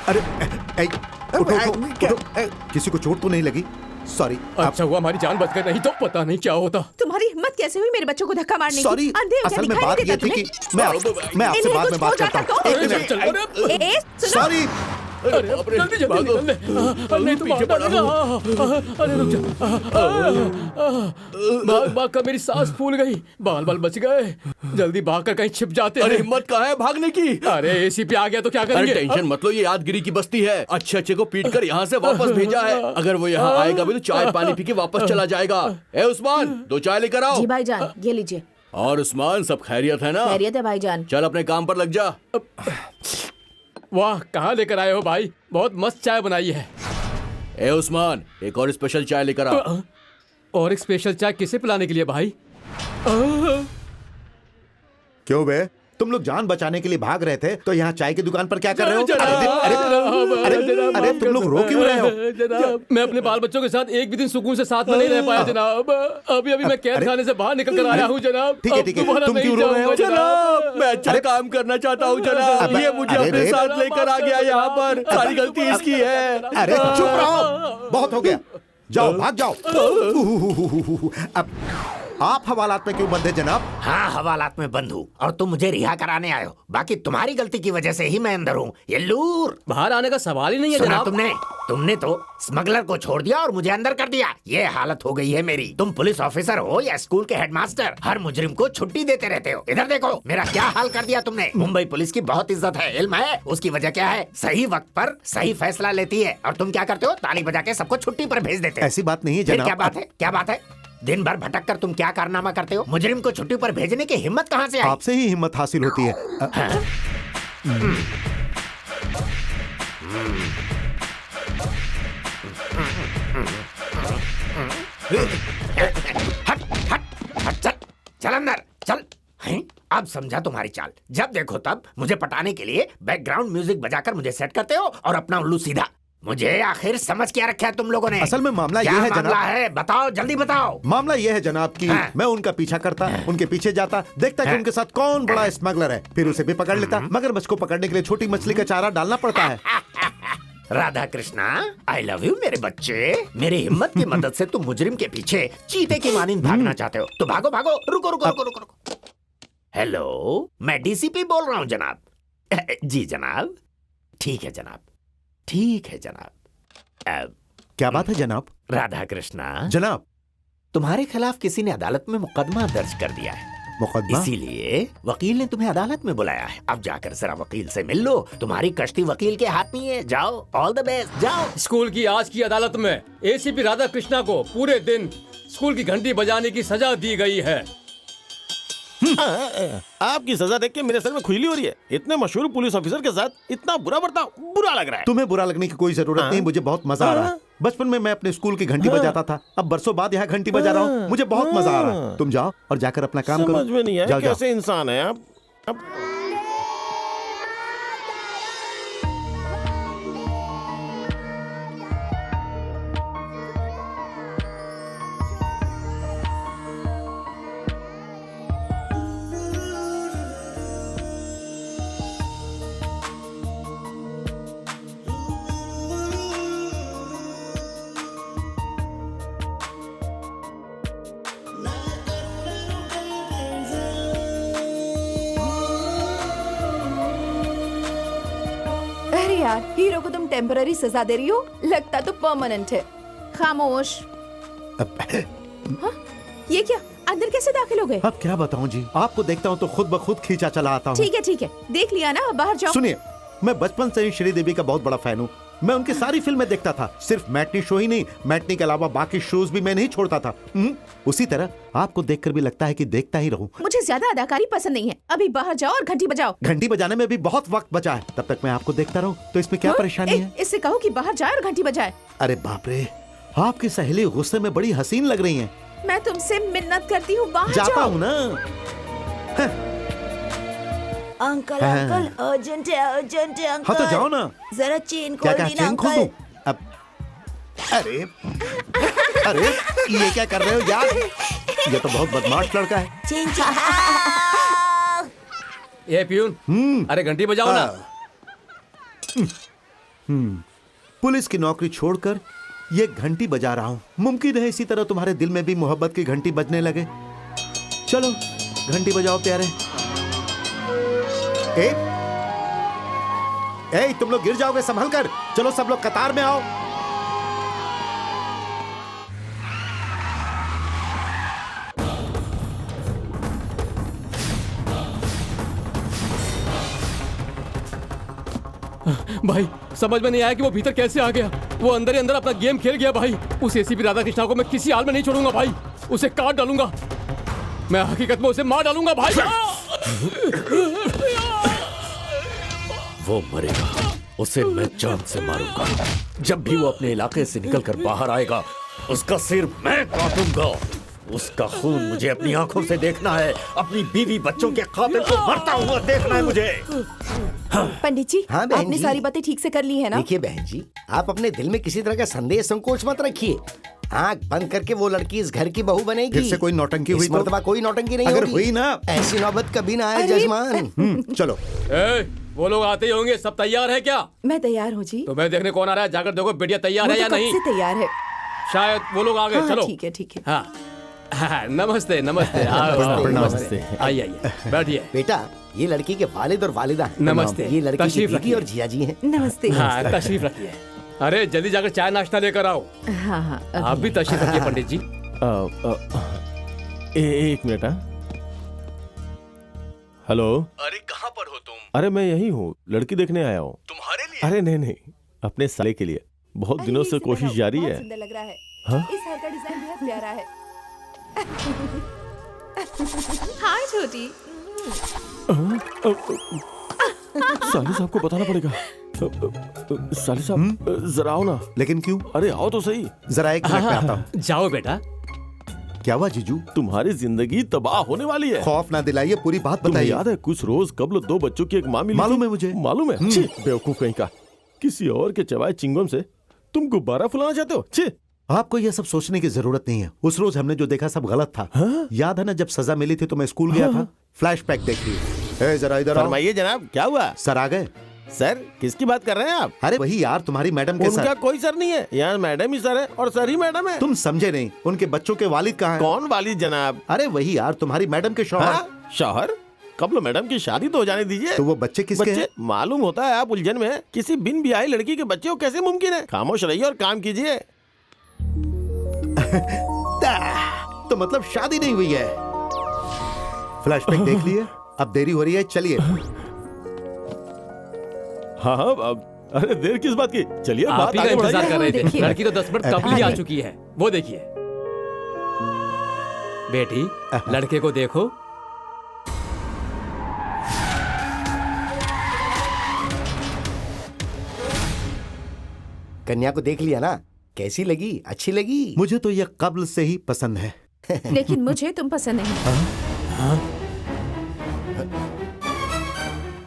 अरे उठो, उठो। किसी को चोट तो नहीं लगी? सॉरी। अच्छा हुआ हमारी जान बच गई, नहीं तो पता नहीं क्या होता। तुम्हारी हिम्मत कैसे हुई मेरे बच्चों को धक्का मारने की? सॉरी, अंधे हो क्या, असल में दिखाई बात नहीं ये देता थी कि तुम्हें? मैं आपसे इन्हें बाद कुछ में बात हो जाता करता हूँ। तो? एक मिनट। सॉरी। अरे जल्दी जल्दी निकल ले। नहीं तो पीछे पड़ा अरे रुक जा। भाग भाग कर मेरी सांस फूल गई, बाल बाल बच गए। जल्दी भाग कर कहीं छिप जाते हैं। अरे हिम्मत कहाँ है भागने की? अरे एसीपी आ गया तो क्या अरे करेंगे? टेंशन मत लो, ये यादगिरी की बस्ती है। अच्छे अच्छे को पीट कर यहाँ से वापस भेजा है। अगर वो यहाँ आएगा भी तो चाय पानी पी के वापस चला जाएगा। ए उस्मान, 2 चाय लेकर आओ। जी भाईजान, ये लीजिए। और उस्मान, सब खैरियत है ना? खैरियत है भाईजान। चल अपने काम पर लग जा। वाह, कहाँ लेकर आए हो भाई? बहुत मस्त चाय बनाई है। ए उस्मान, एक और स्पेशल चाय लेकर आ। और एक स्पेशल चाय किसे पिलाने के लिए भाई? क्यों बे, तुम लोग जान बचाने के लिए भाग रहे थे तो यहाँ चाय की दुकान पर क्या कर रहे हो? जनाब, अरे जनाब, अरे तुम लोग रो क्यों रहे हो? जनाब, मैं अपने बाल बच्चों के साथ एक भी दिन सुकून से साथ में नहीं रह पाया जनाब। अभी मैं कैद खाने से बाहर निकल कर आया हूँ जनाब। ठीक है, अब ठीक है। दोबारा तुम नहीं क्यों रो रहे हो? जाऊंगा, जनाब मैं अच्छा काम करना चाहता हूँ जनाब, ये मुझे अरे, अपने अरे, साथ लेकर आ गया यहाँ पर, सारी गलती इसकी है। अरे चुप रहो, बहुत हो गया, जाओ भाग जाओ। अब आप हवालात में क्यों बंद है जनाब? हाँ, हवालात में बंद हूँ और तुम मुझे रिहा कराने आए हो। बाकी तुम्हारी गलती की वजह से ही मैं अंदर हूँ। ये लूर, बाहर आने का सवाल ही नहीं है सुना जनाब। तुमने तो स्मगलर को छोड़ दिया और मुझे अंदर कर दिया। ये हालत हो गई है मेरी। तुम पुलिस ऑफिसर हो या स्कूल के हेडमास्टर, हर मुजरिम को छुट्टी देते रहते हो। इधर देखो मेरा क्या हाल कर दिया तुमने। मुंबई पुलिस की बहुत इज्जत है, इल्म है। उसकी वजह क्या है? सही वक्त पर सही फैसला लेती है। और तुम क्या करते हो? ताली बजा के सबको छुट्टी पर भेज देते हो। ऐसी बात नहीं है फिर जनाब। क्या बात है? क्या बात है? दिन भर भटक कर तुम क्या कारनामा करते हो? मुजरिम को छुट्टी पर भेजने की हिम्मत कहाँ से आई? आपसे ही हिम्मत हासिल होती है। हट हट हट, चल अंदर चल। हैं? अब समझा तुम्हारी चाल। जब देखो तब मुझे पटाने के लिए बैकग्राउंड म्यूजिक बजाकर मुझे सेट करते हो और अपना उल्लू सीधा। मुझे आखिर समझ क्या रखा है तुम लोगों ने? असल में मामला क्या ये है मामला जनाब। है? बताओ, जल्दी बताओ। मामला यह है जनाब कि हाँ। मैं उनका पीछा करता, उनके पीछे जाता, देखता कि हाँ। उनके साथ कौन बड़ा स्मगलर है, फिर उसे भी पकड़ लेता। मगर मुझको पकड़ने के लिए छोटी मछली का चारा डालना पड़ता है। राधा कृष्णा, आई लव यू मेरे बच्चे। मेरी हिम्मत की मदद से तुम मुजरिम के पीछे चीते की मानिंद भागना चाहते हो तो भागो भागो। रुको रुको रुको रुको रुको। हेलो, मैं डीसीपी बोल रहा हूँ जनाब। जी जनाब। ठीक है जनाब, ठीक है जनाब। क्या बात है जनाब? राधा कृष्णा जनाब, तुम्हारे खिलाफ किसी ने अदालत में मुकदमा दर्ज कर दिया है। मुकदमा? इसीलिए वकील ने तुम्हें अदालत में बुलाया है। अब जाकर जरा वकील से मिल लो। तुम्हारी कश्ती वकील के हाथ में है। जाओ, ऑल द बेस्ट, जाओ। स्कूल की आज की अदालत में एसीपी राधा कृष्णा को पूरे दिन स्कूल की घंटी बजाने की सजा दी गई है। आपकी सजा देख के मेरे सर में खुजली हो रही है। इतने मशहूर पुलिस ऑफिसर के साथ इतना बुरा बर्ताव, बुरा लग रहा है। तुम्हें बुरा लगने की कोई जरूरत नहीं, मुझे बहुत मजा आ रहा है। बचपन में मैं अपने स्कूल की घंटी बजाता था, अब बरसों बाद यहाँ घंटी बजा रहा हूँ। मुझे बहुत मजा आ रहा है। तुम जाओ और जाकर अपना काम करो। समझ में नहीं आया जाओ, जाओ। कैसे इंसान है आप। अरे यार, हीरो को तुम टेम्पररी सजा दे रही हो, लगता तो परमानेंट है। खामोश। ये क्या, अंदर कैसे दाखिल हो गए? अब क्या बताऊं जी, आपको देखता हूँ तो खुद ब खुद खींचा चला आता हूँ। ठीक है, देख लिया ना, अब बाहर जाओ। सुनिए, मैं बचपन से ही श्रीदेवी का बहुत बड़ा फैन हूँ। मैं उनकी सारी फिल्में देखता था। सिर्फ मैटनी शो ही नहीं, मैटनी के अलावा बाकी शोज भी मैं नहीं छोड़ता था। उसी तरह आपको देखकर भी लगता है कि देखता ही रहूं। मुझे ज्यादा अदाकारी पसंद नहीं है। अभी बाहर जाओ और घंटी बजाओ। घंटी बजाने में भी बहुत वक्त बचा है, तब तक मैं आपको देखता रहूं तो इसमें क्या परेशानी है? इससे कहो कि बाहर जाए और घंटी बजाए। अरे बाप रे, आपकी सहेली गुस्से में बड़ी हसीन लग रही है। मैं तुमसे मिन्नत करती हूँ, बाहर जाता जाओ। हूँ ना। अंकल हाँ। अंकल, अर्जेंट है अंकल। हाँ तो जाओ ना। जरा चेन क्या खोल क्या देना चेन खोल अंकल। दूं? अब अरे अरे ये क्या कर रहे हो यार? ये तो बहुत बदमाश लड़का है। चेन ये प्यून, अरे घंटी बजाओ ना। पुलिस की नौकरी छोड़कर ये घंटी बजा रहा हूँ। मुमकिन है इसी तरह तुम्हारे दिल में भी मोहब्बत की घंटी बजने लगे। चलो घंटी बजाओ प्यारे। ए, तुम लोग गिर जाओगे, संभल कर। चलो सब लोग कतार में आओ। भाई समझ में नहीं आया कि वो भीतर कैसे आ गया। वो अंदर ही अंदर अपना गेम खेल गया भाई। उस एसीपी राधा कृष्णा को मैं किसी हाल में नहीं छोड़ूंगा भाई। उसे काट डालूंगा। मैं हकीकत में उसे मार डालूंगा भाई। वो मरेगा, उसे मैं जान से मारूंगा। जब भी वो अपने इलाके से निकलकर बाहर आएगा, उसका सिर मैं काटूंगा। उसका खून मुझे अपनी आंखों से देखना है। अपनी बीवी बच्चों के कातिल को मरता हुआ देखना है मुझे। पंडित जी, हाँ, बहन आपने जी। सारी बातें ठीक से कर ली है ना? देखिए बहन जी, आप अपने दिल में किसी तरह का संदेह संकोच मत रखिए। आँख बंद करके वो लड़की इस घर की बहू बनेगी। फिर से कोई नौटंकी हुई इस तो? मर्तबा कोई नौटंकी नहीं अगर होगी। हुई ना, ऐसी नौबत कभी ना आए अरे, जजमान। चलो। वो लोग आते ही होंगे। सब तैयार है क्या? मैं तैयार हूँ जी। तो मैं देखने कौन आ रहा है, जाकर देखो बेटिया तैयार वो है या तो कब नहीं। से तैयार है। शायद वो लोग आ गए। हाँ, चलो ठीक है ठीक है। हाँ हाँ, नमस्ते नमस्ते। आओ, आओ, नमस्ते। आइए आइए बैठिए। बेटा, ये लड़की के वालिद और वालिदा हैं। नमस्ते। ये लड़की की तशरीफ बीवी रखिए। और जिया जी हैं। नमस्ते। हाँ तशरीफ रखिए। अरे जल्दी जाकर चाय नाश्ता लेकर आओ। हाँ हाँ आप भी तशरीफ रखिए पंडित जी। एक मिनट। हेलो। अरे कहाँ पर हो तुम? अरे मैं यही हूँ, लड़की देखने आया हूँ। तुम्हारे लिए? अरे नहीं नहीं, अपने साले के लिए। बहुत अरे, दिनों से इसे कोशिश लगाओ, जारी बहुत है। सुंदर लग रहा है। हाँ? इस हार का डिजाइन बहुत प्यारा है। हाय छोटी। साले साहब को बताना पड़ेगा। साले साहब जरा आओ ना। लेकिन क्यों? अरे आओ तो सही। जरा एक मिनट में आता हूँ। जाओ बेटा। क्या हुआ जीजू? तुम्हारी जिंदगी तबाह होने वाली है। खौफ ना दिलाइए, पूरी बात तुम्हें बताइए। याद है कुछ रोज कबल 2 बच्चों की एक माँ मिली मालूम थी? है मुझे। मालूम है? छी, बेवकूफ कहीं का। किसी और के चबाए चिंगम से तुम गुब्बारा फुलाना चाहते हो? छी। आपको यह सब सोचने की जरूरत नहीं है। उस रोज हमने जो देखा सब गलत था। हाँ? याद है ना, जब सजा मिली थी तो मैं स्कूल गया था। फ्लैशबैक देखिए। जरा इधर आओ। फरमाइए जनाब, क्या हुआ? सर आ गए। सर किसकी बात कर रहे हैं आप? अरे वही यार, तुम्हारी मैडम के उनका सर। कोई सर नहीं है, यहाँ मैडम ही सर है और सर ही मैडम है। तुम समझे नहीं, उनके बच्चों के वालिद कहाँ हैं? कौन वालिद जनाब? अरे वही यार, तुम्हारी मैडम के शौहर। हाँ? शौहर? कबल मैडम की शादी तो हो जाने दीजिए। तो वो बच्चे किसके बच्चे हैं? मालूम होता है आप उलझन में हैं। किसी बिन ब्याही लड़की के बच्चे हो कैसे मुमकिन है? खामोश रहिए और काम कीजिए। तो मतलब शादी नहीं हुई है। फ्लैशबैक देख लिए? अब देरी हो रही है, चलिए। हाँ हाँ अरे देर किस बात की? चलिए आप बात ही का आगे इंतजार बढ़ाइए। कर रहे थे। देखिए। लड़की तो 10 मिनट कब ही आ चुकी है। वो देखिए। बेटी, लड़के को देखो। कन्या को देख लिया ना? कैसी लगी? अच्छी लगी? मुझे तो ये कब्ल से ही पसंद है। लेकिन मुझे तुम पसंद नहीं।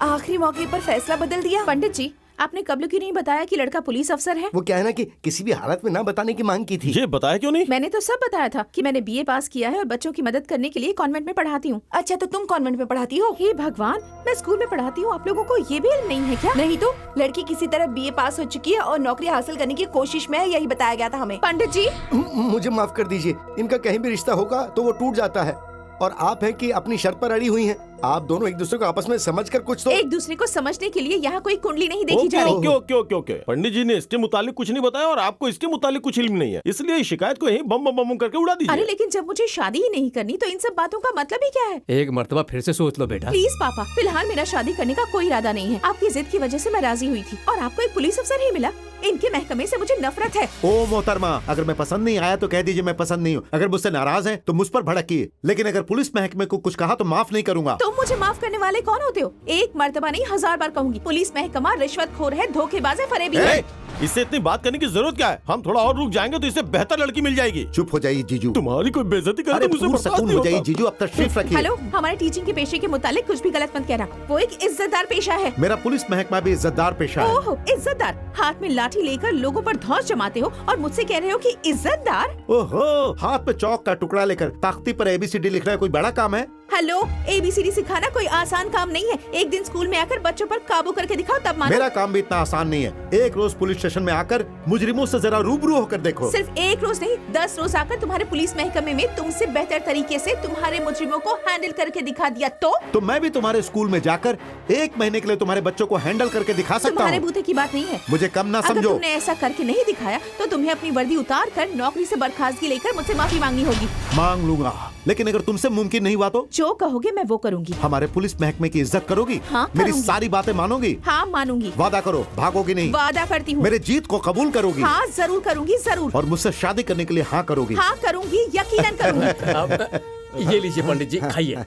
आखिरी मौके पर फैसला बदल दिया। पंडित जी, आपने कबल क्यों नहीं बताया कि लड़का पुलिस अफसर है? वो क्या है ना कि किसी भी हालत में ना बताने की मांग की थी। ये बताया क्यों नहीं? मैंने तो सब बताया था कि मैंने बीए पास किया है और बच्चों की मदद करने के लिए कॉन्वेंट में पढ़ाती हूँ। अच्छा, तो तुम कॉन्वेंट में पढ़ाती हो? हे भगवान, मैं स्कूल में पढ़ाती हूँ। आप लोगों को ये भी इल्म नहीं है क्या? नहीं तो लड़की किसी तरह बीए पास हो चुकी है और नौकरी हासिल करने की कोशिश में है, यही बताया गया था हमें। पंडित जी, मुझे माफ कर दीजिए, इनका कहीं भी रिश्ता होगा तो वो टूट जाता है। और आप हैं कि अपनी शर्त पर अड़ी हुई हैं। आप दोनों एक दूसरे को आपस में समझकर कुछ तो। एक दूसरे को समझने के लिए यहाँ कोई कुंडली नहीं देखी जा ओके रही। Okay okay okay. Pandit ji ने इसके मुतालिक कुछ नहीं बताया और आपको इसके मुतालिक कुछ इल्म नहीं है, इसलिए इस शिकायत को यहीं बम बम बम करके उड़ा अरे दीजिए। लेकिन जब मुझे शादी ही नहीं करनी तो इन सब बातों का मतलब ही क्या है? एक मर्तबा फिर से सोच लो बेटा। प्लीज पापा, फिलहाल मेरा शादी करने का कोई इरादा नहीं है। आपकी जिद की वजह से मैं राजी हुई थी और आपको एक पुलिस अफसर ही मिला। इनके महकमे से मुझे नफरत है। ओ मोहतरमा, अगर मैं पसंद नहीं आया तो कह दीजिए मैं पसंद नहीं हूँ। अगर मुझसे नाराज हैं तो मुझ पर भड़किए, लेकिन अगर पुलिस महकमे को कुछ कहा तो माफ नहीं करूंगा। तुम मुझे माफ करने वाले कौन होते हो? एक मर्तबा नहीं 1000 बार कहूंगी, पुलिस महकमा रिश्वतखोर है, धोखेबाज है, फरेबी है। इससे इतनी बात करने की जरूरत क्या है? हम थोड़ा और रुक जाएंगे तो इससे बेहतर लड़की मिल जाएगी। चुप हो जाइए जीजू। तुम्हारी कोई बेइज्जती करे अरे तो मुझसे बर्दाश्त सुकून नहीं हो जाइए होता। जीजू, अब तशरीफ रखिए। हेलो, हमारे टीचिंग के पेशे के मुतालिक कुछ भी गलत मत कहना। वो एक इज्जतदार पेशा है। मेरा पुलिस महकमा भी इज्जतदार पेशा है। ओहो, इज्जतदार। हाथ में लाठी लेकर लोगों पर धौंस जमाते हो और मुझसे कह रहे हो कि इज्जतदार? ओहो, हाथ पे चौक का टुकड़ा लेकर ताकती पर ABCD लिखना है कोई बड़ा काम है? हेलो, ABCD सिखाना कोई आसान काम नहीं है। एक दिन स्कूल में आकर बच्चों पर काबू करके दिखाओ, तब मानो। मेरा काम भी इतना आसान नहीं है। एक रोज पुलिस स्टेशन में आकर मुजरिमों से जरा रूबरू होकर देखो। सिर्फ एक रोज नहीं, 10 रोज आकर तुम्हारे पुलिस महकमे में तुमसे बेहतर तरीके से तुम्हारे मुजरिमों को हैंडल करके दिखा दिया तो मैं भी तुम्हारे स्कूल में जाकर 1 महीने के लिए तुम्हारे बच्चों को हैंडल करके दिखा सकता तुम्हारे हूँ। बूते की बात नहीं है। मुझे कम ना अगर समझो। तुमने ऐसा करके नहीं दिखाया तो तुम्हें अपनी वर्दी उतार कर नौकरी से बर्खास्तगी लेकर मुझसे माफी मांगनी होगी। मांग लूंगा, लेकिन अगर तुमसे मुमकिन नहीं हुआ तो? जो कहोगे मैं वो करूंगी। हमारे पुलिस महकमे की इज्जत करोगी? हाँ, मेरी करूंगी। सारी बातें मानोगी? हाँ, मानूंगी। वादा करो, भागोगी नहीं? वादा करती हूँ। मेरे जीत को कबूल करोगी? हाँ, जरूर करूंगी, जरूर। और मुझसे शादी करने के लिए हाँ करोगी? हाँ करूंगी, यकीनन करूंगी। अब ये लीजिए पंडित जी, खाइए।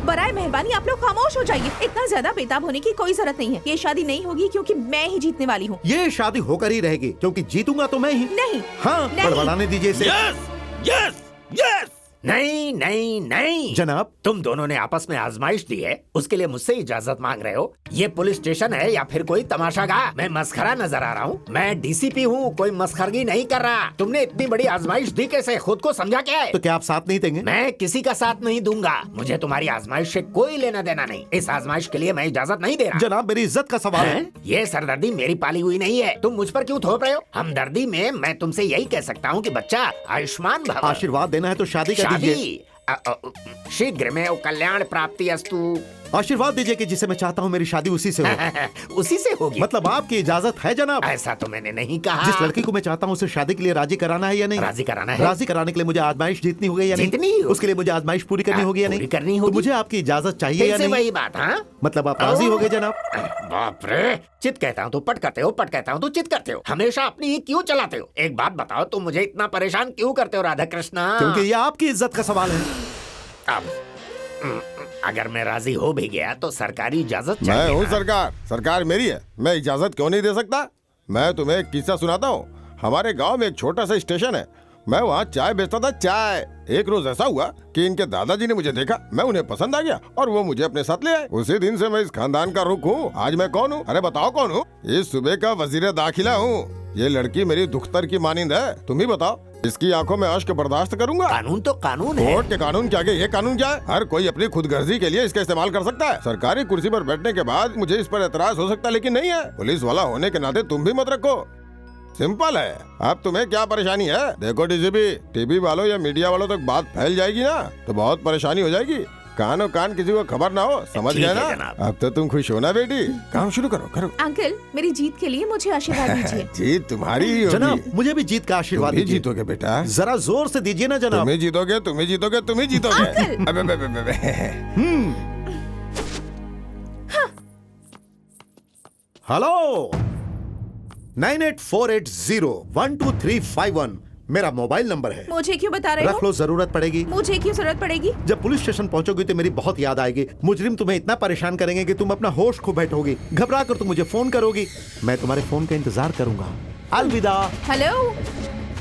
बराए मेहरबानी आप लोग खामोश हो जाइए। इतना ज्यादा बेताब होने की कोई जरूरत नहीं है। ये शादी नहीं होगी क्योंकि मैं ही जीतने वाली हूँ। ये शादी होकर ही रहेगी क्योंकि जीतूंगा तो मैं ही। नहीं, हाँ, नहीं। बड़बड़ाने दीजिए इसे। यस यस यस नहीं नहीं नहीं जनाब। तुम दोनों ने आपस में आजमाइश दी है, उसके लिए मुझसे इजाजत मांग रहे हो? ये पुलिस स्टेशन है या फिर कोई तमाशागाह? मैं मस्खरा नजर आ रहा हूँ? मैं डीसीपी हूँ, कोई मस्खरगी नहीं कर रहा। तुमने इतनी बड़ी आजमाइश दी कैसे? खुद को समझा क्या है? तो क्या आप साथ नहीं देंगे? मैं किसी का साथ नहीं दूंगा। मुझे तुम्हारी आजमाइश से कोई लेना देना नहीं। इस आजमाइश के लिए मैं इजाजत नहीं दे रहा। जनाब मेरी इज्जत का सवाल है। ये सरदर्दी मेरी पाली हुई नहीं है, तुम मुझ पर क्यों थोप रहे हो? हमदर्दी में मैं तुमसे यही कह सकता हूँ कि बच्चा आयुष्मान भव। आशीर्वाद देना है तो शादी कर दीजिए। शीघ्र में कल्याण प्राप्ति अस्तु। आशीर्वाद दीजिए कि जिसे मैं चाहता हूँ मेरी शादी उसी से हो। उसी से होगी? मतलब आपकी इजाजत है जनाब? ऐसा तो मैंने नहीं कहा। जिस लड़की को मैं चाहता हूँ उसे शादी के लिए राजी कराना है या नहीं? राजी कराना है। राजी कराने के लिए मुझे आजमाइश जीतनी होगी या नहीं? जीतनी होगी। उसके लिए मुझे आजमाइश पूरी करनी होगी या नहीं? पूरी करनी होगी। तो मुझे आपकी इजाजत चाहिए या नहीं? वही बात। हाँ, मतलब आप राजी हो गए जनाब? बाप रे, चित कहता हूँ तो पट करते हो, पट कहता हूँ तो चित करते हो। हमेशा अपनी ही क्यों चलाते हो? एक बात बताओ, तुम मुझे इतना परेशान क्यों करते हो राधा कृष्णा? क्योंकि ये आपकी इज्जत का सवाल है। अब अगर मैं राजी हो भी गया तो सरकारी इजाजत चाहिए। मैं हूँ सरकार, सरकार मेरी है, मैं इजाजत क्यों नहीं दे सकता? मैं तुम्हें एक किस्सा सुनाता हूँ। हमारे गांव में एक छोटा सा स्टेशन है, मैं वहाँ चाय बेचता था। चाय एक रोज ऐसा हुआ कि इनके दादाजी ने मुझे देखा, मैं उन्हें पसंद आ गया और वो मुझे अपने साथ ले आए। उसी दिन से मैं इस खानदान का रुख हूँ। आज मैं कौन हूँ? अरे बताओ कौन हूँ? इस सूबे का वजीर दाखिला हूँ। ये लड़की मेरी दुख्तर की मानिंद है, तुम ही बताओ। इसकी आंखों में अश्क बर्दाश्त करूंगा? कानून तो कानून है। कोर्ट के कानून के आगे ये कानून क्या है? हर कोई अपनी खुदगर्जी के लिए इसका इस्तेमाल कर सकता है। सरकारी कुर्सी पर बैठने के बाद मुझे इस पर एतराज हो सकता है, लेकिन नहीं है। पुलिस वाला होने के नाते तुम भी मत रखो। सिंपल है। अब तुम्हें क्या परेशानी है? देखो डीसीपी, टीवी वालों या मीडिया वालों तक बात फैल जाएगी ना तो बहुत परेशानी हो जाएगी। कानो कान किसी को खबर ना हो, समझ गए ना? अब तो तुम खुश हो ना बेटी? काम शुरू करो, करो। अंकल, मेरी जीत के लिए मुझे आशीर्वाद दीजिए। जीत तुम्हारी ही होगी। जनाब मुझे भी जीत का आशीर्वाद तुम ही दीजिए। जीतोगे बेटा। जरा जोर से दीजिए ना जनाब। तुम ही जीतोगे, तुम ही जीतोगे, तुम ही जीतोगे। हेलो 9848012351 मेरा मोबाइल नंबर है। मुझे क्यों बता रहे रख हो? लो, जरूरत पड़ेगी। मुझे क्यों जरूरत पड़ेगी? जब पुलिस स्टेशन पहुंचोगी तो मेरी बहुत याद आएगी। मुजरिम तुम्हें इतना परेशान करेंगे कि तुम अपना होश खो बैठोगी। घबरा कर तुम मुझे फोन करोगी, मैं तुम्हारे फोन का इंतजार करूंगा। अलविदा। हेलो,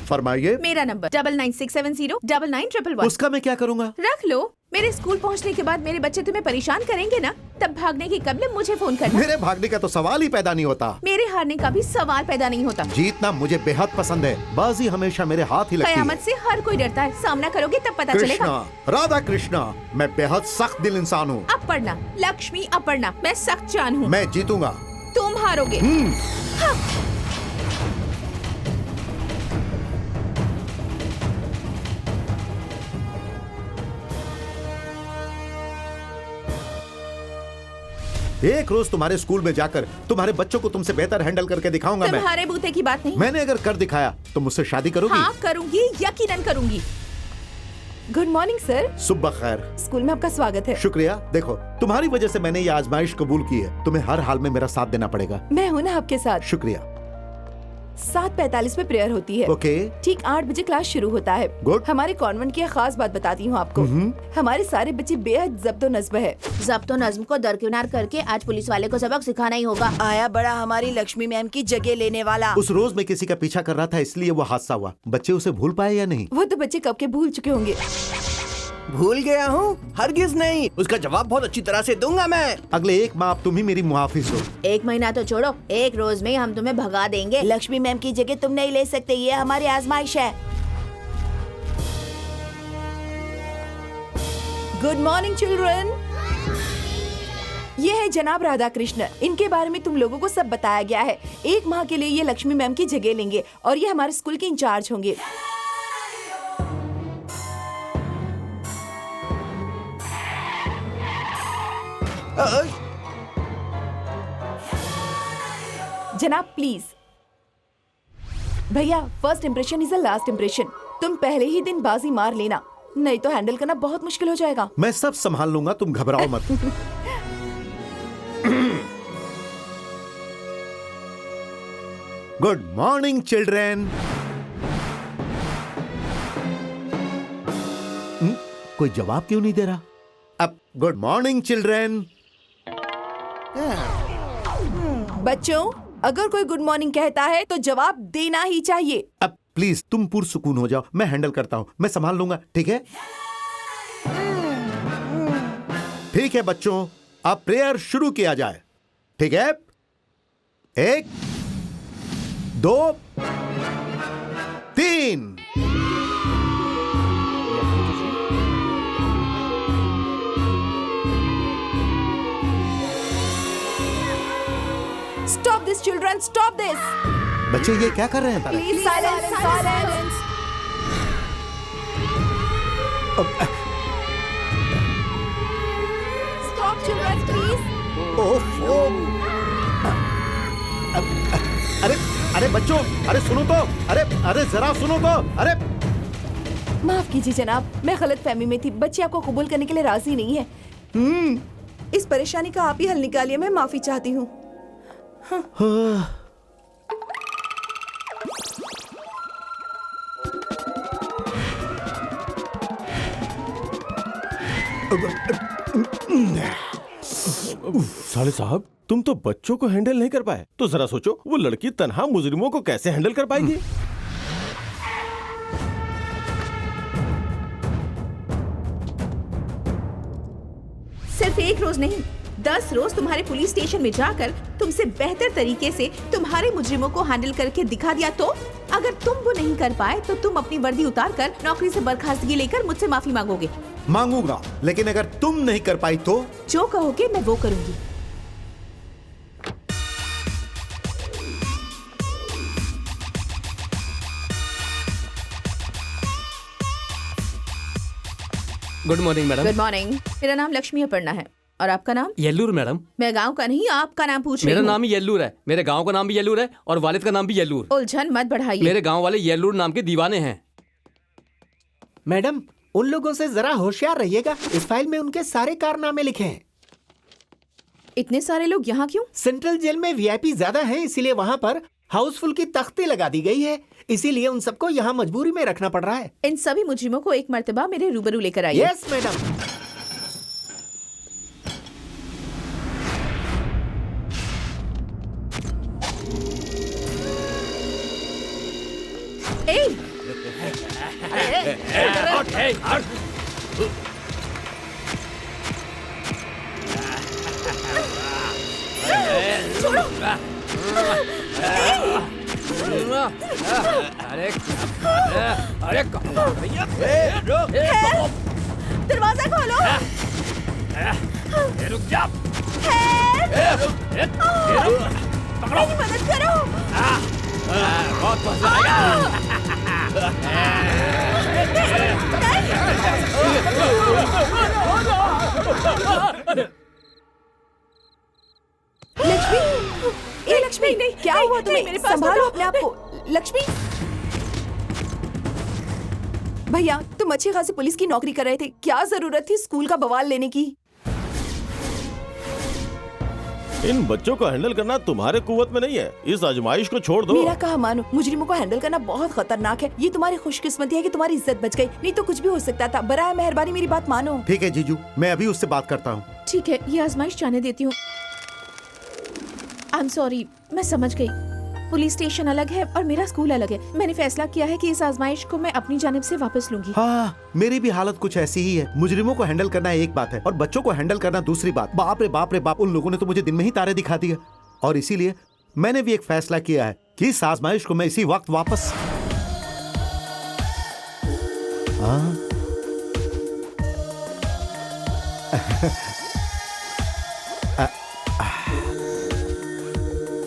फरमाइए। मेरा नंबर 9967099111। उसका मैं क्या करूंगा? रख लो। मेरे स्कूल पहुंचने के बाद मेरे बच्चे तुम्हें परेशान करेंगे ना, तब भागने के कबले मुझे फोन करना। मेरे भागने का तो सवाल ही पैदा नहीं होता। मेरे हारने का भी सवाल पैदा नहीं होता। जीतना मुझे बेहद पसंद है, बाजी हमेशा मेरे हाथ ही लगती है। कयामत से हर कोई डरता है, सामना करोगे तब पता चलेगा। कृष्णा, राधा कृष्णा, मैं बेहद सख्त दिल इंसान हूँ। अपर्णा, लक्ष्मी अपर्णा, मैं सख्त जान हूँ। मैं जीतूंगा। तुम हारोगे। हाँ। एक रोज तुम्हारे स्कूल में जाकर तुम्हारे बच्चों को तुमसे बेहतर हैंडल करके दिखाऊंगा मैं। तुम्हारे बूते की बात नहीं। मैंने अगर कर दिखाया तो मुझसे शादी करोगी? हाँ करूंगी, यकीनन करूंगी। Good morning sir. सुबह खैर। स्कूल में आपका स्वागत है। शुक्रिया। देखो तुम्हारी वजह से मैंने ये आजमाइश कबूल की है, तुम्हें हर हाल में मेरा साथ देना पड़ेगा। मैं हूँ ना आपके साथ। शुक्रिया। 7:45 में प्रेयर होती है। ओके। ठीक 8 बजे क्लास शुरू होता है। गुड। हमारे कॉन्वेंट की एक खास बात बताती हूँ आपको। हमारे सारे बच्चे बेहद ज़ब्तो नज़्म है। ज़ब्तो नज़्म को दरकिनार करके आज पुलिस वाले को सबक सिखाना ही होगा। आया बड़ा हमारी लक्ष्मी मैम की जगह लेने वाला। उस रोज मैं किसी का पीछा कर रहा था, इसलिए वो हादसा हुआ। बच्चे उसे भूल पाए या नहीं? वो तो बच्चे कब के भूल चुके होंगे। भूल गया हूँ? हरगिज नहीं, उसका जवाब बहुत अच्छी तरह से दूंगा मैं। अगले एक माह तुम ही मेरी मुहाफिज हो। 1 महीना तो छोड़ो, 1 रोज में हम तुम्हें भगा देंगे। लक्ष्मी मैम की जगह तुम नहीं ले सकते, ये हमारी आजमाइश है। Good morning children. ये है जनाब राधा कृष्ण। इनके बारे में तुम लोगों को सब बताया गया है। 1 माह के लिए ये लक्ष्मी मैम की जगह लेंगे और ये हमारे स्कूल के इंचार्ज होंगे। जनाब प्लीज। भैया, first impression is the last impression. तुम पहले ही दिन बाजी मार लेना, नहीं तो हैंडल करना बहुत मुश्किल हो जाएगा। मैं सब संभाल लूंगा, तुम घबराओ मत। Good morning children. कोई जवाब क्यों नहीं दे रहा? अब गुड मॉर्निंग चिल्ड्रेन। बच्चों, अगर कोई गुड मॉर्निंग कहता है तो जवाब देना ही चाहिए। अब प्लीज तुम पुरसुकून हो जाओ, मैं हैंडल करता हूँ, मैं संभाल लूंगा, ठीक है? ठीक है बच्चों, अब प्रेयर शुरू किया जाए। ठीक है, 1 2 3। Stop this children, stop this. बच्चे ये क्या कर रहे हैं? Please silence, silence. Stop children, please. ओफो। अरे अरे बच्चों, अरे सुनो तो, अरे जरा सुनो तो, अरे। माफ कीजिए जनाब, मैं गलत फहमी में थी। बच्चे आपको कबूल करने के लिए राजी नहीं है। इस परेशानी का आप ही हल निकालिए, मैं माफी चाहती हूँ। साले साहब, तुम तो बच्चों को हैंडल नहीं कर पाए, तो जरा सोचो वो लड़की तन्हा मुजरिमों को कैसे हैंडल कर पाएगी। सिर्फ एक रोज नहीं, 10 रोज तुम्हारे पुलिस स्टेशन में जाकर तुमसे बेहतर तरीके से तुम्हारे मुजरिमों को हैंडल करके दिखा दिया तो अगर तुम वो नहीं कर पाए तो तुम अपनी वर्दी उतार कर नौकरी से बर्खास्तगी लेकर मुझसे माफी मांगोगे। मांगूंगा, लेकिन अगर तुम नहीं कर पाई तो? जो कहोगे मैं वो करूंगी। Good morning madam. Good morning. मेरा नाम लक्ष्मी अपर्णा है और आपका नाम? येल्लूर मैडम। मैं गांव का नहीं, आपका नाम पूछ रही मेरा हूँ। नाम ही येल्लूर है, मेरे गांव का नाम भी येल्लूर है और वालिद का नाम भी येल्लूर। उलझन मत बढ़ाइए। मेरे गांव वाले येल्लूर नाम के दीवाने हैं। मैडम, उन लोगों से जरा होशियार रहिएगा। इस फाइल में उनके सारे कारनामे लिखे हैं। इतने सारे लोग यहाँ क्यों? सेंट्रल जेल में वीआईपी ज्यादा है, इसीलिए वहाँ पर हाउसफुल की तख्ती लगा दी गई है। इसीलिए उन सबको यहाँ मजबूरी में रखना पड़ रहा है। इन सभी मुजरिमों को एक मर्तबा मेरे रूबरू लेकर आइए। Yes madam. दरवाजा खोलो। रुक जा। मेरी मदद करो। बहुत मजा आएगा। लक्ष्मी, ये लक्ष्मी, नहीं, क्या हुआ तुम्हें? मेरे पास संभालो अपने आप को। लक्ष्मी, भैया तुम अच्छी खासी पुलिस की नौकरी कर रहे थे, क्या जरूरत थी स्कूल का बवाल लेने की? इन बच्चों को हैंडल करना तुम्हारे कुवत में नहीं है, इस आजमाइश को छोड़ दो। मेरा कहा मानो, मुजरिमों को हैंडल करना बहुत खतरनाक है। ये तुम्हारी खुशकिस्मती है कि तुम्हारी इज्जत बच गई, नहीं तो कुछ भी हो सकता था। बराए मेहरबानी मेरी बात मानो। ठीक है जीजू, मैं अभी उससे बात करता हूँ। ठीक है, ये आजमाइश जाने देती हूँ। आई एम सॉरी, मैं समझ गई। पुलिस स्टेशन अलग है और मेरा स्कूल अलग है। मैंने फैसला किया है कि इस आजमाइश को मैं अपनी जानिब से वापस लूंगी। हाँ, मेरी भी हालत कुछ ऐसी ही है। मुजरिमों को हैंडल करना एक बात है और बच्चों को हैंडल करना दूसरी बात। बाप रे बाप रे बाप, उन लोगों ने तो मुझे दिन में ही तारे दिखा दिए। और इसीलिए मैंने भी एक फैसला किया है कि इस आजमाइश को मैं इसी वक्त वापस। हाँ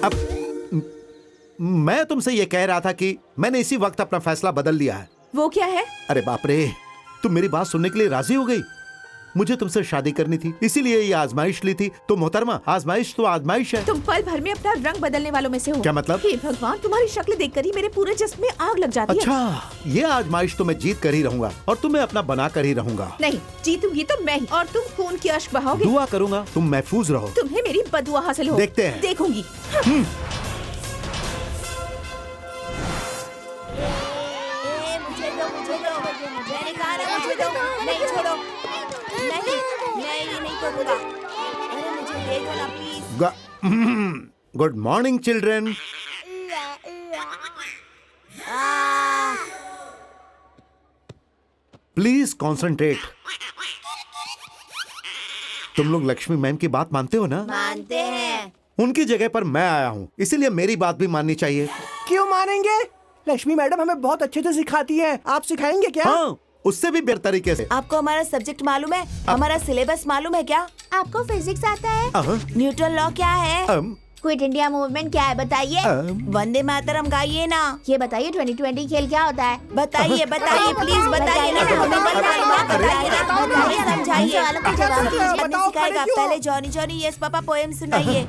अब मैं तुमसे ये कह रहा था कि मैंने इसी वक्त अपना फैसला बदल लिया है। वो क्या है? अरे बाप रे, तुम मेरी बात सुनने के लिए राजी हो गई। मुझे तुमसे शादी करनी थी, इसीलिए ये आजमाइश ली थी। तो मोहतरमा, आजमाइश तो आजमाइश है। तुम पल भर में अपना रंग बदलने वालों में से हो। क्या मतलब? हे भगवान, तुम्हारी शक्ल देखकर ही मेरे पूरे जिस्म में आग लग जाती है। अच्छा, ये आजमाइश तो मैं जीत कर ही रहूंगा और तुम्हें अपना बना कर ही रहूंगा। नहीं, जीतूंगी तो मैं ही, और तुम खून की अश्क बहाओगे। दुआ करूंगा तुम महफूज रहो। तुम्हें मेरी बदुआ हासिल हो। देखते हैं। देखूंगी। नहीं छोड़ो, नहीं, मैं ये नहीं करूँगा। अरे मुझे दे दो ना please. Good morning children. Please concentrate. तुम लोग लक्ष्मी मैम की बात मानते हो ना? मानते हैं। उनकी जगह पर मैं आया हूँ, इसीलिए मेरी बात भी माननी चाहिए। क्यों मानेंगे? लक्ष्मी मैडम हमें बहुत अच्छे से सिखाती हैं। आप सिखाएंगे क्या? हाँ, उससे भी बेहतर तरीके से। आपको हमारा सब्जेक्ट मालूम है? हमारा सिलेबस मालूम है क्या? आपको फिजिक्स आता है? न्यूटन लॉ क्या है? क्विट इंडिया मूवमेंट क्या है बताइए? वंदे मातरम गाइए ना। ये बताइए 2020 खेल क्या होता है? बताइए बताइए प्लीज बताइए ना, हमें बताइए ना, समझाइए। सवालों का जवाब दीजिए। नहीं सिखाएगा, पहले जॉनी जॉनी यस पापा पोएम सुनाइए।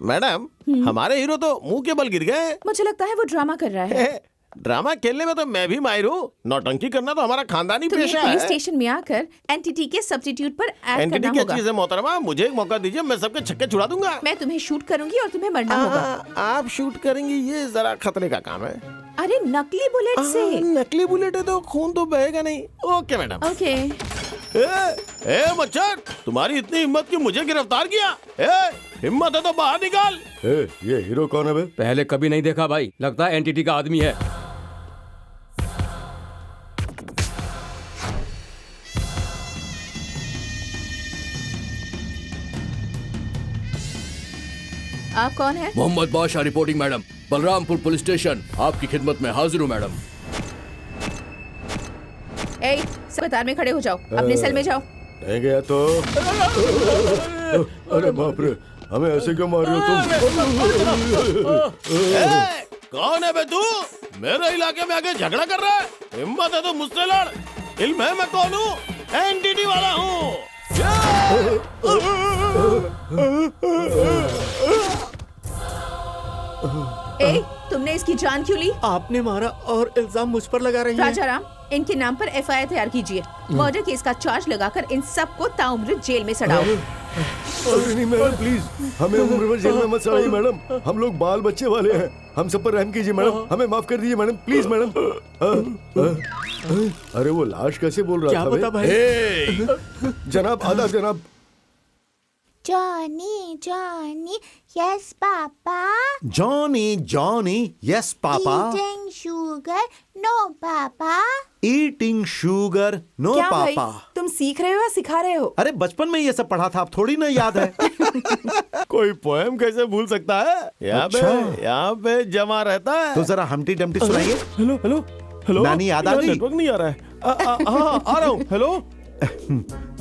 मैडम, हमारे हीरो तो मुंह के बल गिर गए। मुझे लगता है वो ड्रामा कर रहा है। ड्रामा खेलने में तो मैं भी माहिर हूँ, नौटंकी करना तो हमारा खानदानी तुम्हें पेशा पुलिस है। स्टेशन में आकर एनटीटी के सब्स्टिट्यूट पर एक्ट एनटीटी करना क्या होगा। चीज है मोहतरमा? मुझे एक मौका दीजिए, मैं सबके छक्के छुड़ा दूंगा। मैं तुम्हें शूट करूंगी और तुम्हें मरना होगा। आप शूट करेंगी, ये जरा खतरे का काम है। अरे नकली बुलेट से। नकली बुलेट है तो खून तो बहेगा नहीं। Okay madam. ओके। ए मच्छर, तुम्हारी इतनी हिम्मत कि मुझे गिरफ्तार किया? हिम्मत है तो बाहर निकाल। ये हीरो कौन है बे? पहले कभी नहीं देखा भाई, लगता है एनटीटी का आदमी है। आप कौन है? मोहम्मद बादशाह reporting madam. Balrampur police station आपकी खिदमत में हाजिर हूँ मैडम। ए, सब कतार में खड़े हो जाओ, अपने सेल में जाओ। नहीं गया तो अरे बाप रे, हमें ऐसे क्यों मार रहे हो तुम? कौन है बे तू? मेरे इलाके में आके झगड़ा कर रहा है? हिम्मत है तो मुझसे लड़। इल्म है मैं कौन हूँ? एनटीटी वाला हूँ। ए, तुमने इसकी जान क्यों ली? आपने मारा और इल्जाम मुझ पर लगा रही हैं। राजाराम, इनके नाम पर एफआईआर तैयार कीजिए। मर्डर केस का चार्ज लगाकर इन सबको ताउम्र जेल में सड़ाओ। अरे नहीं मैडम, प्लीज हमें उम्र भर जेल में मत सड़ाइए मैडम। हम लोग बाल बच्चे वाले हैं, हम सब पर रहम कीजिए मैडम। हमें माफ कर दीजिए मैडम, प्लीज मैडम। अरे वो लाश कैसे बोल रहा क्या था पता भाई? जनाब आदाब जनाब। Johnny Johnny yes papa. Johnny Johnny yes papa. Eating sugar no papa. Eating sugar no क्या भाई, पापा। तुम सीख रहे हो या सिखा रहे हो? अरे बचपन में ये सब पढ़ा था, अब थोड़ी ना याद है। कोई पोएम कैसे भूल सकता है? यहाँ पे जमा रहता है। तो जरा हमटी डमटी सुनाइए। हेलो हेलो हेलो, नानी याद आ गई? नेटवर्क नहीं आ रहा है। हाँ आ रहा हूँ। Hello.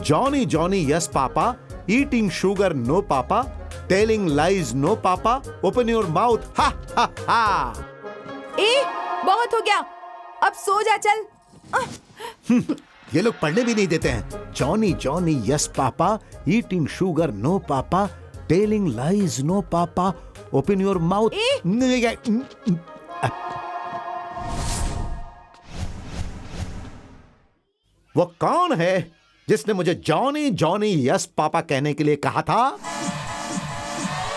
Johnny Johnny yes papa, eating sugar no papa, telling lies no papa, open your mouth ha ha हा। बहुत हो गया, अब सो जा चल। ये लोग पढ़ने भी नहीं देते हैं। Johnny Johnny yes papa, eating sugar no papa, telling lies no papa, open your mouth. वो कौन है जिसने मुझे जॉनी जॉनी यस पापा कहने के लिए कहा था?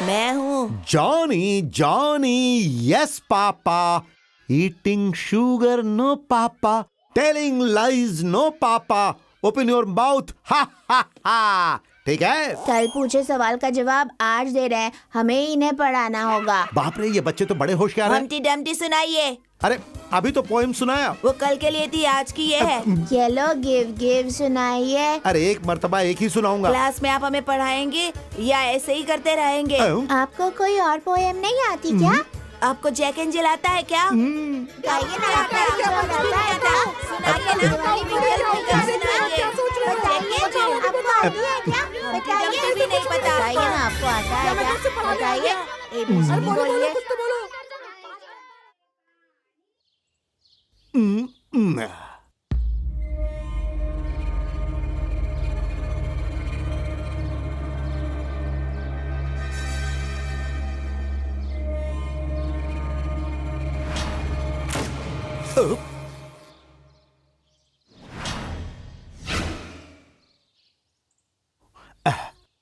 मैं हूँ। Johnny Johnny yes papa, eating sugar no papa, telling lies no papa, open your mouth ha ha हा। ठीक है? कल पूछे सवाल का जवाब आज दे रहे हैं, हमें इन्हें पढ़ाना होगा। बाप रे, ये बच्चे तो बड़े होशियार हैं। हमटी डमटी सुनाइए। अरे अभी तो पोएम सुनाया। वो कल के लिए थी, आज की ये है। येलो गिव गिव सुनाइए। अरे एक मर्तबा एक ही सुनाऊंगा। क्लास में आप हमें पढ़ाएंगे या ऐसे ही करते रहेंगे? आपको कोई और पोएम नहीं आती क्या? आपको जैक एंजिल आता है क्या? गाइए ना, आता है क्या? सुनाइए ना। आपको आती है क्या? बताइए। भी नहीं पता। बताइए ना, आपको आता है क्या? बताइए। ABCD बोलिए।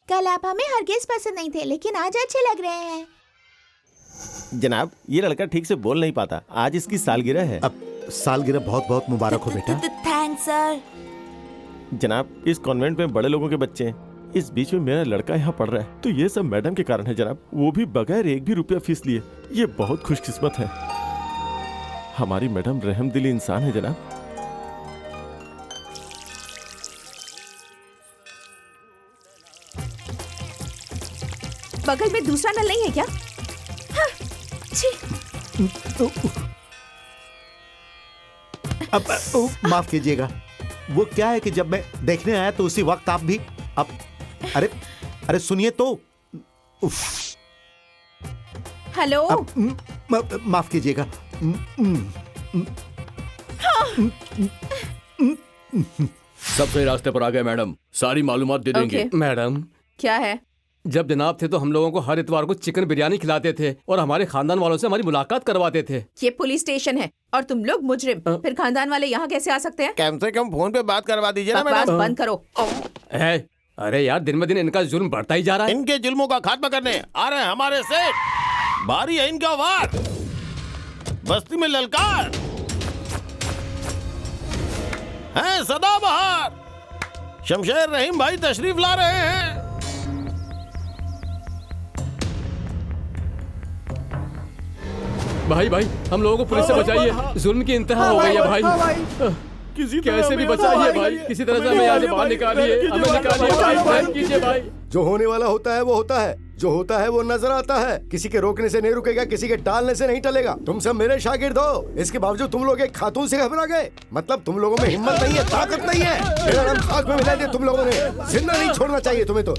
कल आप हमें हरगिज पसंद नहीं थे, लेकिन आज अच्छे लग रहे हैं। जनाब, ये लड़का ठीक से बोल नहीं पाता, आज इसकी सालगिरह है। अब सालगिरह बहुत बहुत मुबारक हो बेटा। Thanks sir. जनाब, इस कॉन्वेंट में बड़े लोगों के बच्चे हैं, इस बीच में मेरा लड़का यहाँ पढ़ रहा है, तो ये सब मैडम के कारण है जनाब, वो भी बगैर एक भी रुपया फीस लिए। ये बहुत खुशकिस्मत है। हमारी मैडम रहमदिली इंसान है जनाब। बगल में दूसरा नल नहीं है क्या? हाँ, छी। माफ कीजिएगा, वो क्या है कि जब मैं देखने आया तो उसी वक्त आप भी अब अरे अरे सुनिए तो। उफ, हेलो। माफ कीजिएगा। सब सही रास्ते पर आ गए मैडम, सारी मालूमात दे देंगे। ओके। मैडम, क्या है? जब जनाब थे तो हम लोगों को हर इतवार को चिकन बिरयानी खिलाते थे और हमारे खानदान वालों से हमारी मुलाकात करवाते थे। ये पुलिस स्टेशन है और तुम लोग मुजरिम, फिर खानदान वाले यहाँ कैसे आ सकते हैं? कम से कम फोन पे बात करवा दीजिए ना बकवास मैडम। बंद करो। अरे यार, दिन ब दिन इनका जुल्म बढ़ता ही जा रहा है। इनके जुल्मों का खात्मा करने आ रहे हैं हमारे सेठ। बारी है इनका वार, बस्ती में ललकार है सदाबहार। शमशेर रहीम भाई तशरीफ ला रहे हैं। भाई हम लोगों को पुलिस से बचाइए, जुल्म की इंतहा हो गई है भाई। किसी कैसे भी बचाइए भाई, किसी तरह से हमें यहाँ से बाहर निकालिए, हमें निकालिए भाई, हेल्प कीजिए भाई। जो होने वाला होता है वो होता है, जो होता है वो नजर आता है। किसी के रोकने से नहीं रुकेगा, किसी के टालने से नहीं टलेगा। तुम सब मेरे शागिर्द हो, इसके बावजूद तुम लोग एक खातून से घबरा गए। मतलब तुम लोगों में हिम्मत नहीं है, ताकत नहीं है। मेरा नाम साथ में मिला दिया तुम लोगों ने। जिंदा नहीं छोड़ना चाहिए तुम्हें तो।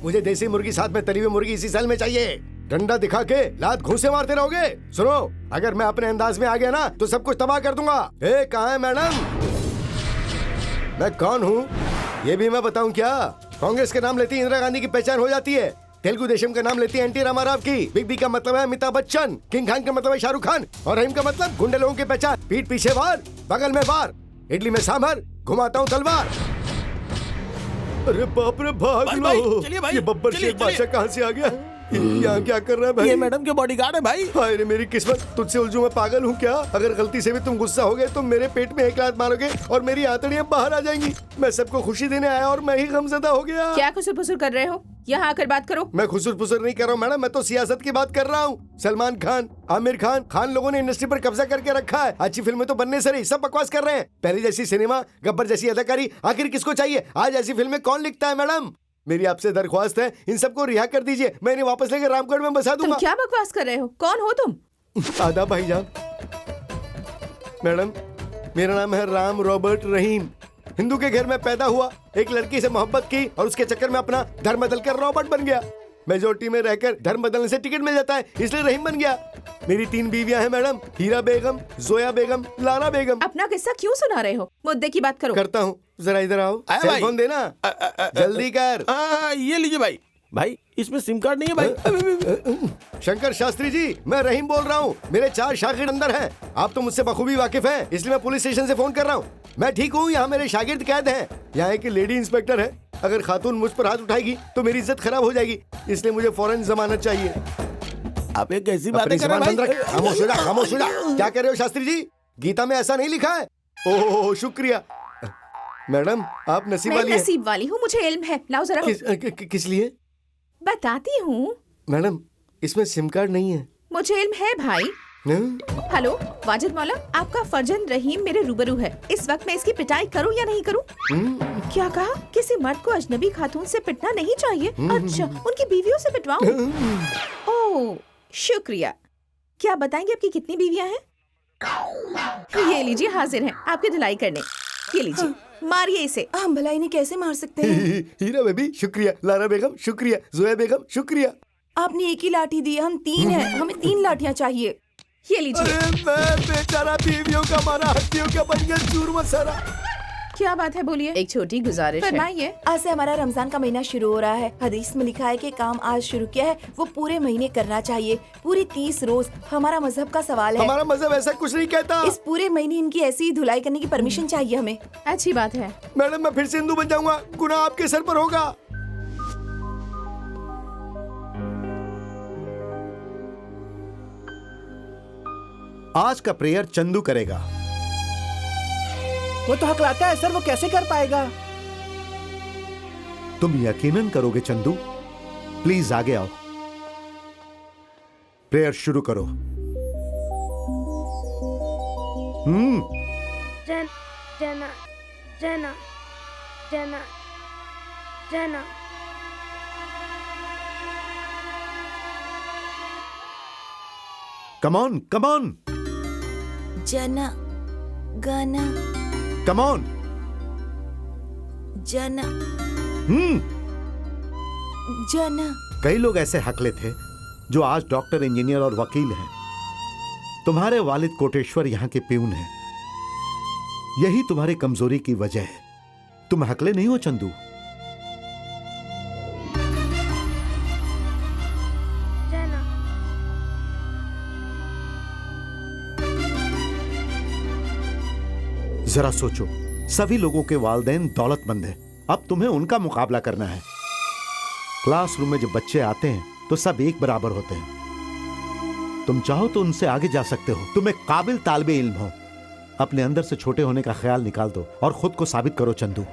मुझे देसी मुर्गी साथ में तली हुई मुर्गी इसी सेल में चाहिए। डंडा दिखा के लात घूंसे मारते रहोगे। सुनो, अगर मैं अपने अंदाज में आ गया ना तो सब कुछ तबाह कर दूंगा। कहाँ है मैडम? मैं कौन हूँ ये भी मैं बताऊं क्या? कांग्रेस के नाम लेती इंदिरा गांधी की पहचान हो जाती है। तेलुगु देशम का नाम लेती है एनटी रामाराव की। बिग बी का मतलब है अमिताभ बच्चन। किंग खान का मतलब है शाहरुख खान। और रहीम का मतलब गुंडे लोगों की पहचान। पीठ पीछे वार, बगल में वार, इडली में सांभर, घुमाता हूँ तलवार। अरे बाप रे, भाग लो। चलिए भाई, ये बब्बर चलिए, शेख बादशाह कहाँ से आ गया? यहाँ क्या कर रहा है भाई? ये मैडम के बॉडीगार्ड है भाई। हाय रे मेरी किस्मत, तुझसे उलझू मैं पागल हूँ क्या? अगर गलती से भी तुम गुस्सा हो गए तो मेरे पेट में एक लात मारोगे और मेरी आंतड़ियाँ बाहर आ जाएंगी। मैं सबको खुशी देने आया और मैं ही गमज़दा हो गया। क्या खुसुर-फुसुर कर रहे हो? यहाँ आकर बात करो। मैं खुसुर-फुसुर नहीं कर रहा हूँ मैडम, मैं तो सियासत की बात कर रहा हूँ। सलमान खान, आमिर खान लोगों ने इंडस्ट्री पर कब्जा करके रखा है। अच्छी फिल्में तो बनने से रही, सब बकवास कर रहे हैं। पहले जैसी सिनेमा, गब्बर जैसी अदाकारी आखिर किसको चाहिए? आज ऐसी फिल्में कौन लिखता है मैडम? मेरी आपसे दरख्वास्त है, इन सबको रिहा कर दीजिए। मैं इन्हें वापस लेकर रामगढ़ में बसा दूंगा। तुम क्या बकवास कर रहे हो? कौन हो तुम? आदाब भाईजान। मैडम, मेरा नाम है राम रॉबर्ट रहीम। हिंदू के घर में पैदा हुआ, एक लड़की से मोहब्बत की और उसके चक्कर में अपना धर्म बदलकर रॉबर्ट बन गया। मेजोरिटी में रहकर धर्म बदलने से टिकट मिल जाता है, इसलिए रहीम बन गया। मेरी 3 बीवियां हैं मैडम, हीरा बेगम, जोया बेगम, लारा बेगम। अपना किस्सा क्यों सुना रहे हो? मुद्दे की बात करो। करता हूँ, जरा इधर आओ। आया सेल भाई। फोन देना, जल्दी कर। ये लीजिए भाई। भाई इसमें सिम कार्ड नहीं है भाई। शंकर शास्त्री जी, मैं रहीम बोल रहा हूँ। मेरे 4 शागिर्द अंदर हैं। आप तो मुझसे बखूबी वाकिफ हैं, इसलिए मैं पुलिस स्टेशन से फोन कर रहा हूँ। मैं ठीक हूँ, यहाँ मेरे शागिर्द कैद हैं। यहाँ एक लेडी इंस्पेक्टर है, अगर खातून मुझ पर हाथ उठाएगी तो मेरी इज्जत खराब हो जाएगी, इसलिए मुझे फौरन जमानत चाहिए। आप एक कैसी बात अपनी कर रहे जुबान हैं बंद भाई? रख, खामोश हो जा, खामोश हो जा। क्या कह रहे हो शास्त्री जी? गीता में ऐसा नहीं लिखा है। ओह शुक्रिया मैडम, आप नसीब मैं वाली हैं। नसीब वाली हूँ, मुझे इल्म है। लाओ जरा। किस लिए? बताती हूँ। मैडम, इसमें सिम कार्ड नहीं है। मुझे इल्म है भाई। हेलो वाजिद मौला, आपका फर्जंद रहीम मेरे रूबरू है। इस वक्त मैं इसकी पिटाई करूं या नहीं करूं? क्या कहा? किसी मर्द को अजनबी खातून से पिटना नहीं चाहिए? अच्छा, उनकी बीवियों से पिटवाऊं? ओह शुक्रिया। क्या बताएंगे आपकी कितनी बीवियां हैं? ये लीजिए, हाजिर हैं आपकी धुलाई करने। ये लीजिए, मारिए इसे। हम भला इन्हें कैसे मार सकते हैं? हीरा बेबी शुक्रिया, लारा बेगम शुक्रिया, जोया बेगम शुक्रिया। आपने एक ही लाठी दी, हम 3 हैं, हमें 3 लाठियाँ चाहिए। ये लीजिए। अरे मैं बेचारा बीवियों का मारा हड्डियों का बन गया चूरमा सारा। क्या बात है, बोलिए। एक छोटी गुजारिश है। फरमाइए। आज से हमारा रमजान का महीना शुरू हो रहा है। हदीस में लिखा है कि काम आज शुरू किया है वो पूरे महीने करना चाहिए, पूरी 30 रोज। हमारा मजहब का सवाल है। हमारा मजहब ऐसा कुछ नहीं कहता। इस पूरे महीने इनकी ऐसी धुलाई करने की परमिशन चाहिए हमें। अच्छी बात है। मैडम, मैं फिर से हिंदू बन जाऊंगा, गुनाह आपके सर पर होगा। आज का प्रेयर चंदू करेगा। वो तो हकलाता है सर, वो कैसे कर पाएगा? तुम यकीनन करोगे चंदू। प्लीज आगे आओ, प्रेयर शुरू करो। जन जना जना जना जना come on Jana Gana come on. जन जन। कई लोग ऐसे हकले थे जो आज डॉक्टर, इंजीनियर और वकील हैं। तुम्हारे वालिद कोटेश्वर यहाँ के प्यून हैं। यही तुम्हारी कमजोरी की वजह है। तुम हकले नहीं हो चंदू। जना जरा सोचो, सभी लोगों के वालिदैन दौलतमंद हैं। अब तुम्हें उनका मुकाबला करना है। क्लासरूम में जब बच्चे आते हैं तो सब एक बराबर होते हैं। तुम चाहो तो उनसे आगे जा सकते हो। तुम एक काबिल तालिबे इल्म हो। अपने अंदर से छोटे होने का ख्याल निकाल दो और खुद को साबित करो चंदू।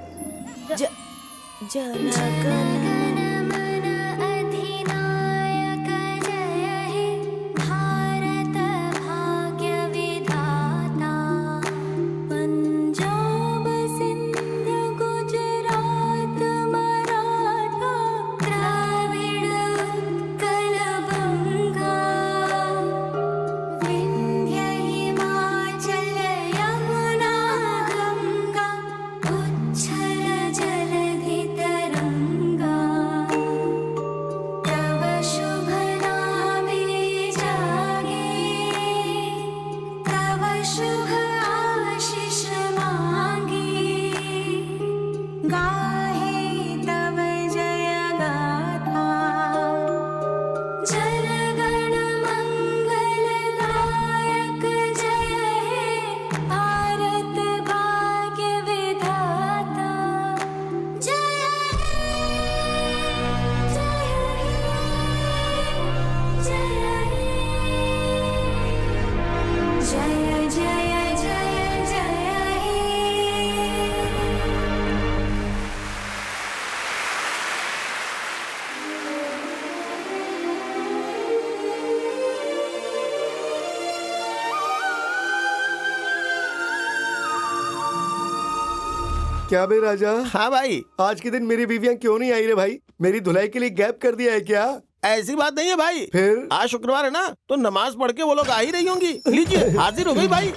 क्या बे राजा? हाँ भाई। आज के दिन मेरी बीवियां क्यों नहीं आई रे भाई? मेरी धुलाई के लिए गैप कर दिया है क्या? ऐसी बात नहीं है भाई। फिर आज शुक्रवार है ना, तो नमाज पढ़ के वो लोग आ ही रही होंगी। लीजिए, हाजिर हो गई भाई।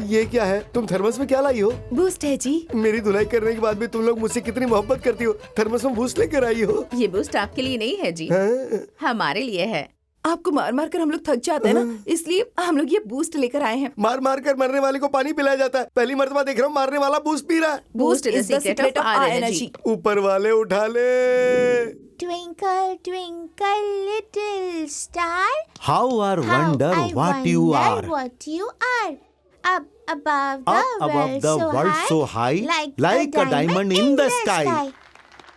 ये क्या है? तुम थर्मस में क्या लाई हो? बूस्ट है जी। मेरी धुलाई करने के बाद भी तुम लोग मुझसे कितनी मोहब्बत करती हो। थर्मस में बूस्ट लेकर आई हो। ये बूस्ट आपके लिए नहीं है जी, हमारे लिए है। आपको मार मार कर हम लोग थक जाते हैं ना, इसलिए हम लोग ये बूस्ट लेकर आए हैं। मार मार कर मरने वाले को पानी पिलाया जाता है। पहली मर्तबा देख रहा हूँ मारने वाला बूस्ट पी रहा है। Boost is the secret of our energy. ऊपर वाले उठा ले। Twinkle, twinkle, little star. How are wonder what you are? What you are. Up above Up above the world so high, like a diamond in the sky.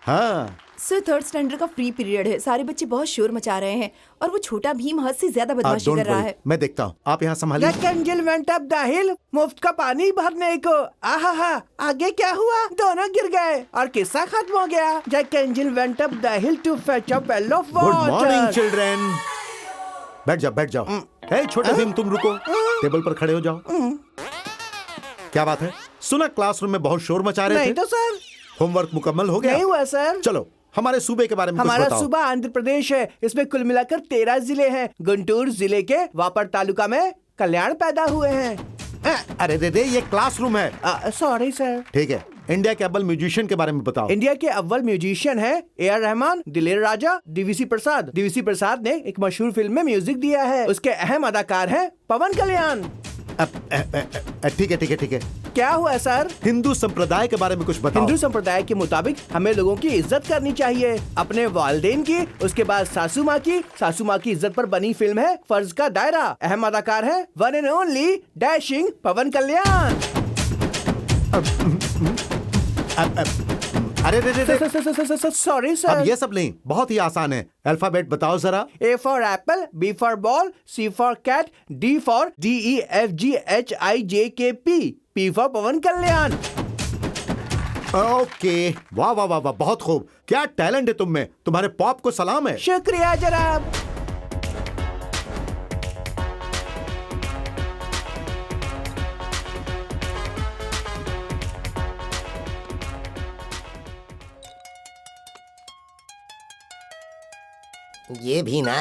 हाँ। Sir third standard का free period है। सारे बच्चे बहुत शोर मचा रहे हैं और वो छोटा भीम हद से ज्यादा बदमाशी कर रहा है। मैं देखता हूँ, आप यहाँ संभालिए। Jack and Jill went up the hill, मुफ्त का पानी भरने को। आहा, आगे क्या हुआ? दोनों गिर गए और किस्सा खत्म हो गया। Jack and Jill went up the hill to fetch a pail of water. Good morning children. बैठ जाओ। हे छोटे भीम, तुम रुको, टेबल पर खड़े हो जाओ। क्या बात है? सुना क्लासरूम में बहुत शोर मचा रहे थे। नहीं तो सर। होमवर्क मुकम्मल हो गया? नहीं हुआ सर। चलो हमारे सूबे के बारे में कुछ बताओ। हमारा सूबा आंध्र प्रदेश है। इसमें कुल मिलाकर 13 जिले हैं। गुंटूर जिले के वापड़ तालुका में कल्याण पैदा हुए हैं। अरे दे ये क्लासरूम है। Sorry sir. ठीक है, इंडिया के अव्वल म्यूजिशियन के बारे में बताओ। इंडिया के अव्वल म्यूजिशियन है AR रहमान, दिलेर राजा, डीवीसी प्रसाद। डीवीसी प्रसाद ने एक मशहूर फिल्म में म्यूजिक दिया है। उसके अहम अदाकार हैं पवन कल्याण। ठीक है। क्या हुआ सर? हिंदू संप्रदाय के बारे में कुछ बताओ। हिंदू संप्रदाय के मुताबिक हमें लोगों की इज्जत करनी चाहिए। अपने वालिदैन की, उसके बाद सासू माँ की। सासू माँ की इज्जत पर बनी फिल्म है फर्ज का दायरा। अहम अदाकार है वन एंड ओनली डैशिंग पवन कल्याण। अरे सॉरी सर। अब ये सब नहीं, बहुत ही आसान है। अल्फाबेट बताओ जरा। A for apple, B for ball, C for cat, D for DEFGHIJKP, P for Pawan Kalyan. Okay, वाह, बहुत खूब। क्या टैलेंट है तुम में। तुम्हारे पॉप को सलाम है। शुक्रिया जनाब। ये भी ना।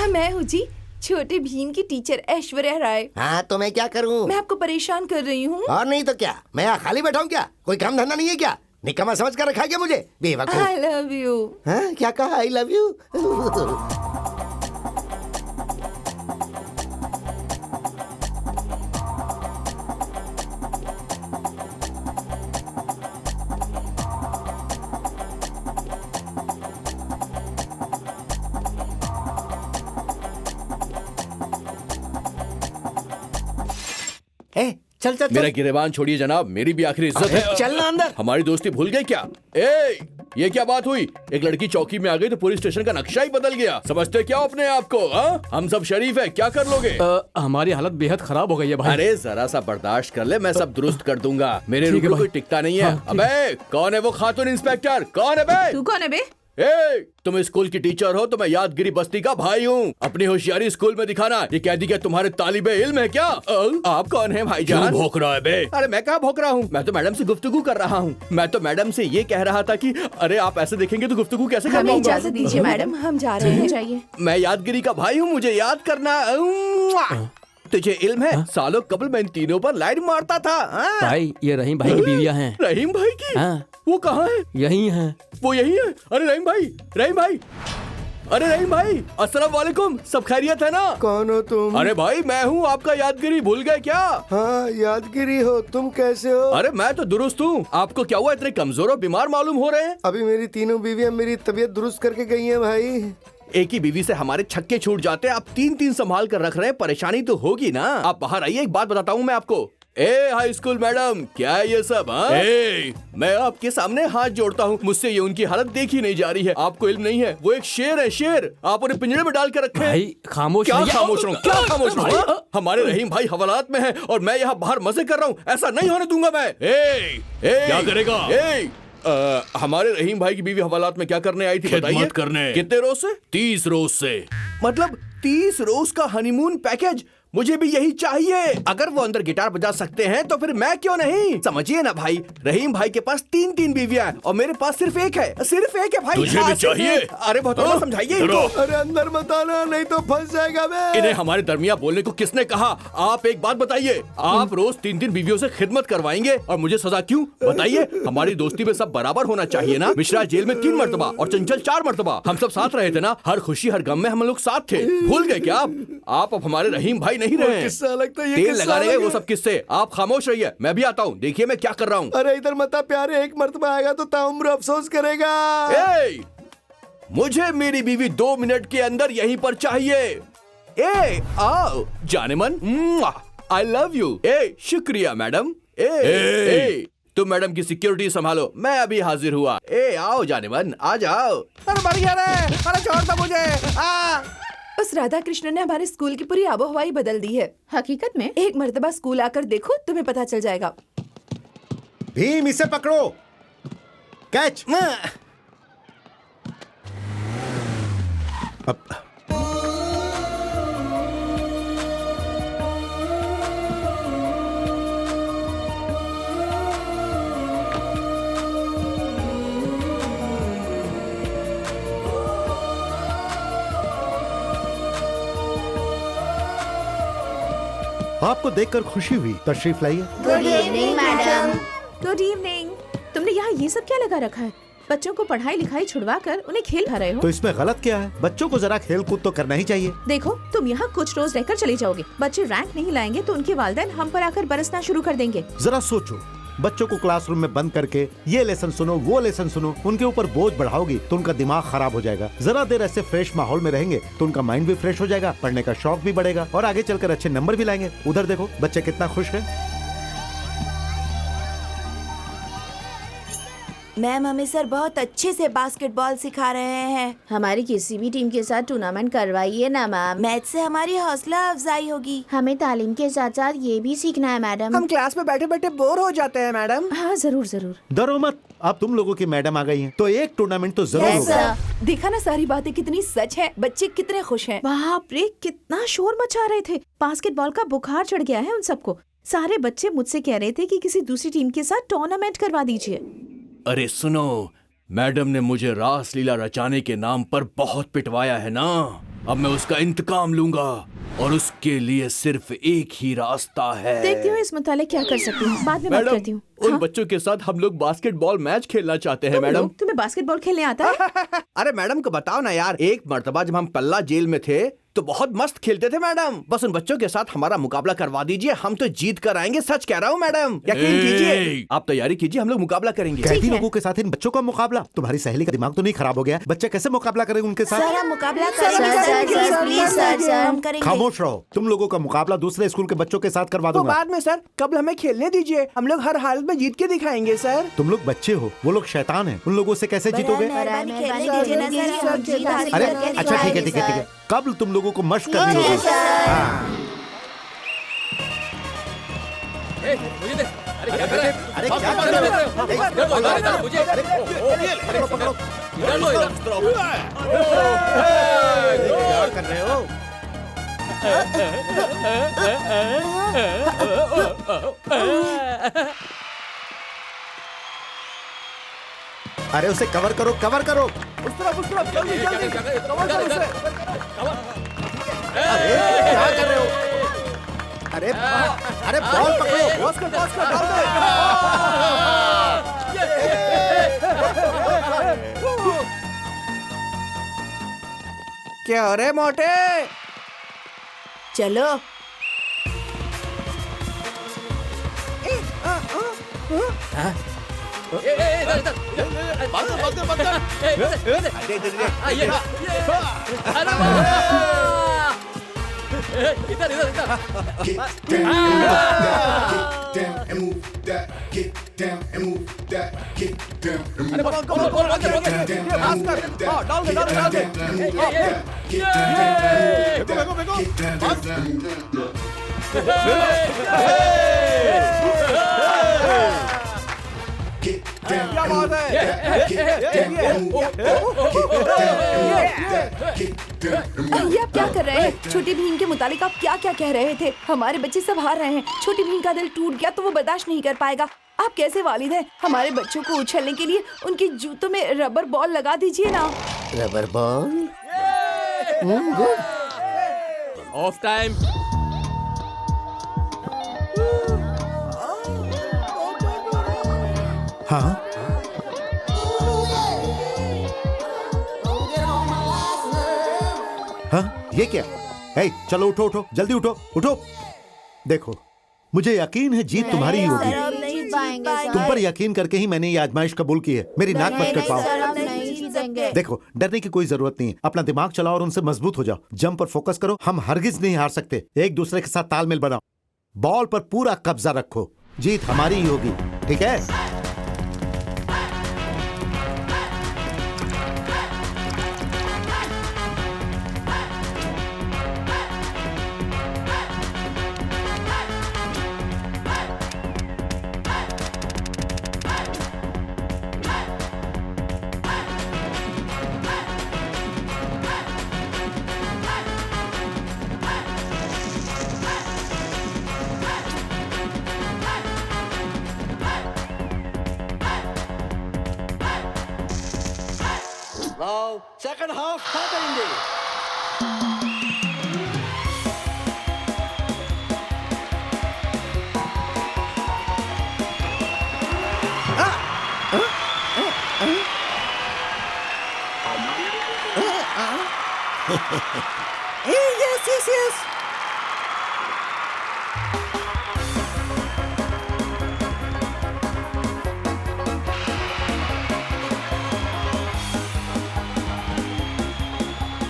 मैं हूँ जी, छोटे भीम की टीचर ऐश्वर्या राय। हाँ, तो मैं क्या करूँ? मैं आपको परेशान कर रही हूँ। और नहीं तो क्या, मैं यहाँ खाली बैठा हूँ क्या? कोई काम धंधा नहीं है क्या? निकम्मा समझ कर रखा है क्या मुझे? बेवकूफ। I love you। हाँ, क्या कहा? I love you? चल चल मेरा गिरेबान छोड़िए जनाब, मेरी भी आखिरी इज्जत है। चलना अंदर। हमारी दोस्ती भूल गए क्या? ए, ये क्या बात हुई? एक लड़की चौकी में आ गई तो पुलिस स्टेशन का नक्शा ही बदल गया। समझते क्या अपने आप को? हम सब शरीफ है, क्या कर लोगे? हमारी हालत बेहद खराब हो गई है भाई। अरे जरा सा बर्दाश्त कर ले, मैं सब दुरुस्त कर दूंगा। मेरे रूप कोई टिकता नहीं है। अबे कौन है वो खातून इंस्पेक्टर? कौन है बे? तू कौन है बे? ए, तुम स्कूल की टीचर हो तो मैं यादगिरी बस्ती का भाई हूँ। अपनी होशियारी स्कूल में दिखाना। ये कैदी क्या तुम्हारे तालिबे इल्म है क्या? आप कौन है भाईजान? क्यों भौंक रहा है बे? अरे मैं क्या भौंक रहा हूँ? मैं तो मैडम से गुफ्तगू कर रहा हूँ। मैं तो मैडम से ये कह रहा था कि अरे आप ऐसे देखेंगे तो गुफ्तगू कैसे कर हमें पाऊंगा? इजाजत दीजिए मैडम, हम जा रहे हैं। चाहिए। मैं यादगिरी का भाई हूँ, मुझे याद करना। तुझे इल्म है सालों कबल मैं इन तीनों पर लाइन मारता था। भाई ये रहीम भाई की बीवियां हैं। रहीम भाई की? वो कहाँ है? यही हैं। वो यही है? अरे रहीम भाई, रहीम भाई, अरे रहीम भाई, अस्सलाम वालेकुम। सब खैरियत है ना? कौन हो तुम? अरे भाई मैं हूँ आपका यादगिरी, भूल गए क्या? हाँ यादगिरी हो, तुम कैसे हो? अरे मैं तो दुरुस्त हूँ। आपको क्या हुआ, इतने कमजोर और बीमार मालूम हो रहे हैं? अभी मेरी तीनों बीवियां मेरी तबीयत दुरुस्त करके गई हैं भाई। एक ही बीवी से हमारे छक्के छूट जाते हैं, आप तीन तीन संभाल कर रख रहे हैं। परेशानी तो होगी ना। आप बाहर आइए, एक बात बताता हूँ मैं आपको। ए हाई स्कूल मैडम, क्या है ये सब? मैं आपके सामने हाथ जोड़ता हूँ, मुझसे ये उनकी हालत देखी नहीं जा रही है। आपको इल्म नहीं है, वो एक शेर है, शेर। आप उन्हें पिंजरे में डाल कर रखे। भाई खामोश। क्या खामोश रहूं? क्या खामोश रहूं? हमारे रहीम भाई हवालात में है और मैं यहाँ बाहर मजे कर रहा हूँ। ऐसा नहीं होने दूंगा मैं। क्या करेगा? हमारे रहीम भाई की बीवी हवालात में क्या करने आई थी बताइए? करने। कितने रोज से? 30 रोज से। मतलब 30 रोज का हनीमून पैकेज? मुझे भी यही चाहिए। अगर वो अंदर गिटार बजा सकते हैं तो फिर मैं क्यों नहीं? समझिए ना भाई, रहीम भाई के पास 3-3 बीवियां हैं और मेरे पास सिर्फ एक है। सिर्फ एक है भाई। तुझे भी चाहिए? अरे बहुत समझाइए इनको। अरे अंदर मत आना, नहीं तो फंस जाएगा मैं। इन्हें हमारे दरमिया बोलने को किसने कहा? आप एक बात बताइए, आप रोज 3-3 बीवियों से खिदमत करवाएंगे और मुझे सजा क्यों? बताइए। हमारी दोस्ती में सब बराबर होना चाहिए ना। मिश्रा जेल में 3 मरतबा और चंचल 4 मरतबा। हम सब साथ रहे थे ना, हर खुशी हर गम में हम लोग साथ थे। भूल गए क्या आप अब हमारे रहीम भाई नहीं रहे। तेल लगाने गए वो सब किससे? आप खामोश रहिए, मैं भी आता हूँ। देखिए मैं क्या कर रहा हूँ। अरे इधर मत आ प्यारे, एक मर्तबा आएगा तो ताउम्र अफसोस करेगा। मुझे मेरी बीवी 2 मिनट के अंदर यहीं पर चाहिए। आओ जाने मन, आई लव यू। शुक्रिया मैडम। तुम मैडम की सिक्योरिटी संभालो, मैं अभी हाजिर हुआ। आओ जाने मन, आ जाओ। अरे मर गया रे, अरे छोड़ दो मुझे। उस राधा कृष्ण ने हमारे स्कूल की पूरी आबो हवा ही बदल दी है। हकीकत में एक मर्तबा स्कूल आकर देखो, तुम्हें पता चल जाएगा। भीम इसे पकड़ो, कैच। अब आपको देखकर खुशी हुई, तशरीफ लाइए। Good evening madam. Good evening. तुमने यहाँ ये सब क्या लगा रखा है? बच्चों को पढ़ाई लिखाई छुड़वा कर उन्हें खेल रहे हो। तो इसमें गलत क्या है? बच्चों को जरा खेल कूद तो करना ही चाहिए। देखो तुम यहाँ कुछ रोज रहकर चले जाओगे, बच्चे रैंक नहीं लाएंगे तो उनके वालिदैन हम पर आकर बरसना शुरू कर देंगे। जरा सोचो, बच्चों को क्लासरूम में बंद करके ये लेसन सुनो वो लेसन सुनो, उनके ऊपर बोझ बढ़ाओगी तो उनका दिमाग खराब हो जाएगा। जरा देर ऐसे फ्रेश माहौल में रहेंगे तो उनका माइंड भी फ्रेश हो जाएगा, पढ़ने का शौक भी बढ़ेगा और आगे चलकर अच्छे नंबर भी लाएंगे। उधर देखो बच्चे कितना खुश हैं। मैम हमें सर बहुत अच्छे से बास्केटबॉल सिखा रहे हैं। हमारी किसी भी टीम के साथ टूर्नामेंट करवाइए ना मैम, मैच से हमारी हौसला अफजाई होगी। हमें तालीम के साथ साथ ये भी सीखना है मैडम। हम क्लास में बैठे बैठे बोर हो जाते हैं मैडम। हाँ जरूर जरूर। डरो मत, अब तुम लोगों की मैडम आ गई हैं, तो एक टूर्नामेंट तो जरूर होगा। देखा ना सारी बातें कितनी सच है, बच्चे कितने खुश हैं। बाप रे, कितना शोर मचा रहे थे। बास्केटबॉल का बुखार चढ़ गया है उन सबको। सारे बच्चे मुझसे कह रहे थे कि किसी दूसरी टीम के साथ टूर्नामेंट करवा दीजिए। अरे सुनो, मैडम ने मुझे रासलीला रचाने के नाम पर बहुत पिटवाया है ना। अब मैं उसका इंतकाम लूंगा और उसके लिए सिर्फ एक ही रास्ता है। देखती हूँ इस मुताले क्या कर सकती हूँ, बाद में बात करती हूँ। उन बच्चों के साथ हम लोग बास्केटबॉल मैच खेलना चाहते हैं मैडम। तुम्हें बास्केटबॉल खेलने आता है? अरे मैडम को बताओ ना यार, एक मर्तबा जब हम पल्ला जेल में थे तो बहुत मस्त खेलते थे मैडम। बस उन बच्चों के साथ हमारा मुकाबला करवा दीजिए, हम तो जीत कर आएंगे। सच कह रहा हूँ मैडम, यकीन कीजिए। आप तैयारी कीजिए, हम लोग मुकाबला करेंगे। कैदी लोगों के साथ इन बच्चों का मुकाबला? तुम्हारी सहेली का दिमाग तो नहीं खराब हो गया? बच्चे कैसे मुकाबला करेंगे उनके साथ? सर हम मुकाबला करेंगे, प्लीज सर, हम करेंगे। खामोश रहो। तुम लोगों का मुकाबला दूसरे स्कूल के बच्चों के साथ करवा तो दूंगा। बाद में सर, कब हमें खेलने दीजिए, हम लोग हर हालत में जीत के दिखाएंगे सर। तुम लोग बच्चे हो, वो लोग शैतान हैं, उन लोगों से कैसे जीतोगे? अरे अच्छा ठीक है ठीक है ठीक है, कब तुम लोगों को मशक करनी होगी। मुझे दे। अरे क्या कर रहे हो? क्या कर रहे हो? अरे उसे कवर करो, कवर करो। उस तरफ जल्दी जल्दी कवर करो उसे। अरे क्या कर रहे हो? अरे अरे बॉल पकड़ो। पास कर डाल दे। क्या रे मोटे? चलो क्या बात है? ये आप क्या कर रहे हैं? छोटी बहन के मुतालिक आप क्या क्या कह रहे थे? हमारे बच्चे सब हार रहे हैं। छोटी बहन का दिल टूट गया तो वो बर्दाश्त नहीं कर पाएगा। आप कैसे वालिद हैं? हमारे बच्चों को उछलने के लिए उनके जूतों में रबर बॉल लगा दीजिए ना। Rubber ball? Of time. हाँ हाँ, ये क्या? हे, चलो उठो उठो, जल्दी उठो उठो। देखो, मुझे यकीन है जीत तुम्हारी ही होगी। नहीं पाएंगे तुम पर यकीन करके ही मैंने ये आजमाइश कबूल की है। मेरी नाक मत कटवाओ। देखो, डरने की कोई जरूरत नहीं है। अपना दिमाग चलाओ और उनसे मजबूत हो जाओ। जंप पर फोकस करो। हम हरगिज नहीं हार सकते। एक दूसरे के साथ तालमेल बनाओ। बॉल पर पूरा कब्जा रखो। जीत हमारी ही होगी, ठीक है? सेकंड हाफ स्टार्ट करेंगे। Yes.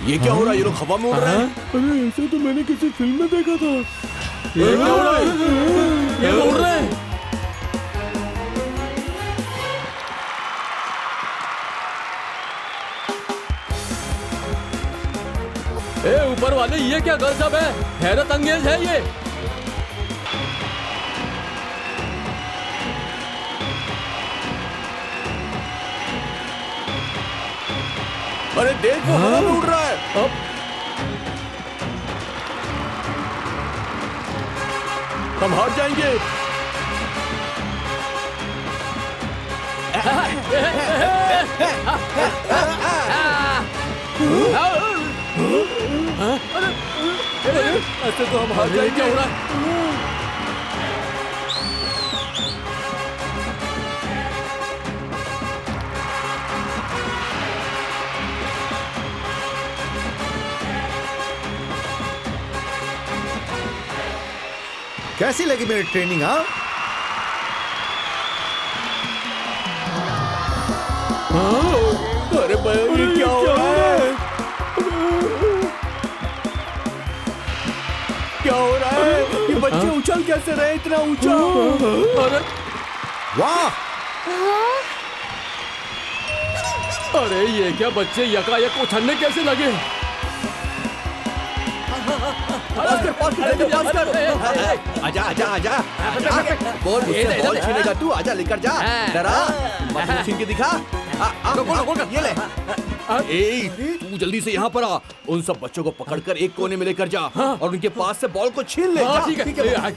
ये क्या हो रहा है? ये लोग हवा में उड़ रहे हैं। अरे ऐसे तो मैंने किसी फिल्म में देखा था। ये क्या हो रहा है? ये उड़ रहे हैं। ए ऊपर वाले, ये क्या गजब है? हैरत अंगेज है ये। अरे देख वो हवा में उड़ रहा है। हम हार जाएंगे। ऐसे तो हम हार जाएंगे। क्या हो रहा है? कैसी लगी मेरी ट्रेनिंग? हाँ, अरे भाई ये क्या हो रहा है? क्या हो रहा है? ये बच्चे उछल कैसे रहे इतना ऊंचा? अरे वाह! अरे ये क्या बच्चे यकायक उछलने कैसे लगे? आजा आजा आजा बॉल बॉल छीनेगा तू, आजा लेकर जा। डरा मत छीन के दिखा। ये ले। तू जल्दी से यहाँ पर आ। उन सब बच्चों को पकड़कर एक कोने में लेकर जा और उनके पास से बॉल को छीन ले। ठीक है ठीक है भाई।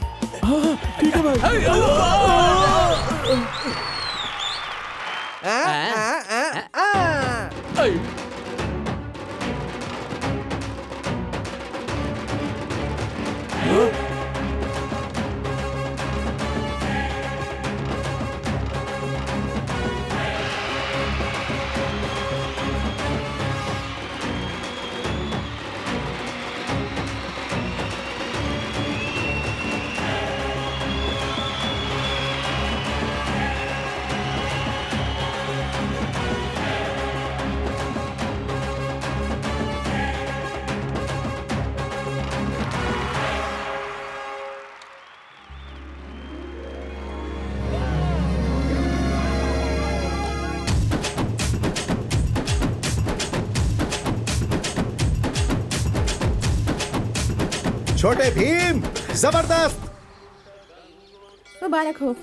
छोटे भीम, जबरदस्त। मुबारक हो।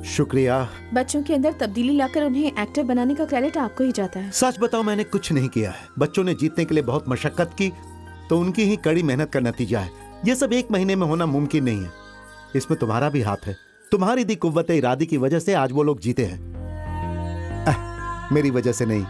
शुक्रिया। बच्चों के अंदर तब्दीली लाकर उन्हें एक्टर बनाने का क्रेडिट आपको ही जाता है। सच बताओ, मैंने कुछ नहीं किया है। बच्चों ने जीतने के लिए बहुत मशक्कत की, तो उनकी ही कड़ी मेहनत का नतीजा है। ये सब एक महीने में होना मुमकिन नहीं है। इसमें तुम्हारा भी हाथ है। तुम्हारी दी कुव्वत इरादी की वजह से आज वो लोग जीते हैं, मेरी वजह से नहीं।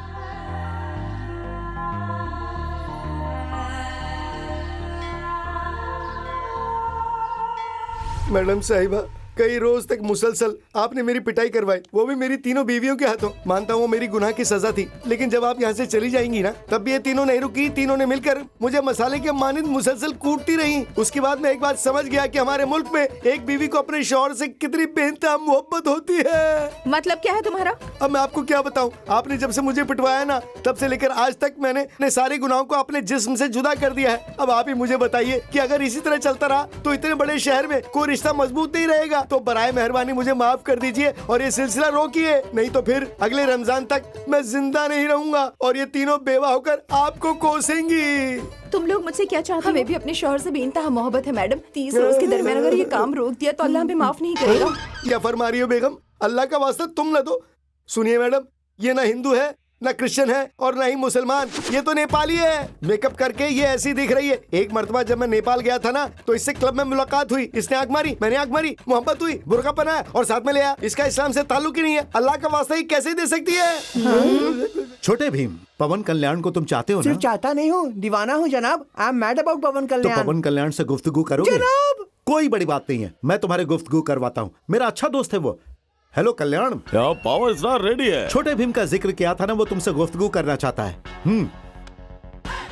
मैडम साहिबा, कई रोज तक मुसलसल आपने मेरी पिटाई करवाई, वो भी मेरी तीनों बीवियों के हाथों। मानता हूँ वो मेरी गुनाह की सजा थी, लेकिन जब आप यहाँ से चली जाएंगी ना, तब भी ये तीनों नहीं रुकी। तीनों ने मिलकर मुझे मसाले के मानिंद मुसलसल कूटती रही। उसके बाद मैं एक बात समझ गया कि हमारे मुल्क में एक बीवी को अपने शौहर से कितनी बेइंतहा मोहब्बत होती है। मतलब क्या है तुम्हारा? अब मैं आपको क्या बताऊं, आपने जब से मुझे पिटवाया ना, तब से लेकर आज तक मैंने अपने सारे गुनाहों को अपने जिस्म से जुदा कर दिया है। अब आप ही मुझे बताइए कि अगर इसी तरह चलता रहा तो इतने बड़े शहर में कोई रिश्ता मजबूत नहीं रहेगा। तो बराए मेहरबानी मुझे माफ कर दीजिए और ये सिलसिला रोकिए, नहीं तो फिर अगले रमजान तक मैं जिंदा नहीं रहूंगा और ये तीनों बेवा होकर आपको कोसेंगी। तुम लोग मुझसे क्या चाहते हो? हमें भी अपने शौहर से बेइंतहा मोहब्बत है मैडम। 30 रोज के दरमियान अगर ये काम रोक दिया तो अल्लाह हमें माफ नहीं करेगा। क्या फरमा रही हो बेगम? अल्लाह का वास्ता तुम न दो। सुनिए मैडम, ये ना हिंदू है, ना क्रिश्चियन है और ना ही मुसलमान, ये तो नेपाली है। मेकअप करके ये ऐसी दिख रही है। एक मर्तबा जब मैं नेपाल गया था ना, तो इससे क्लब में मुलाकात हुई। इसने आंख मारी, मैंने आंख मारी, मोहब्बत हुई, बुर्का पहनाया और साथ में ले आया। इसका इस्लाम से ताल्लुक ही नहीं है। अल्लाह का वास्ता ही कैसे दे सकती है? छोटे भीम, पवन कल्याण को तुम चाहते हो ना? सिर्फ चाहता नहीं हूँ, दीवाना हूँ जनाब। आई एम मैड अबाउट पवन तो कल्याण। पवन कल्याण से गुफ्तगू करोगे? जनाब कोई बड़ी बात नहीं है, मैं तुम्हारे गुफ्तगू करवाता हूँ। मेरा अच्छा दोस्त है वो। हेलो कल्याण, क्या पावर स्टार रेडी है? छोटे भीम का जिक्र किया था ना, वो तुमसे गुफ्तगू करना चाहता है।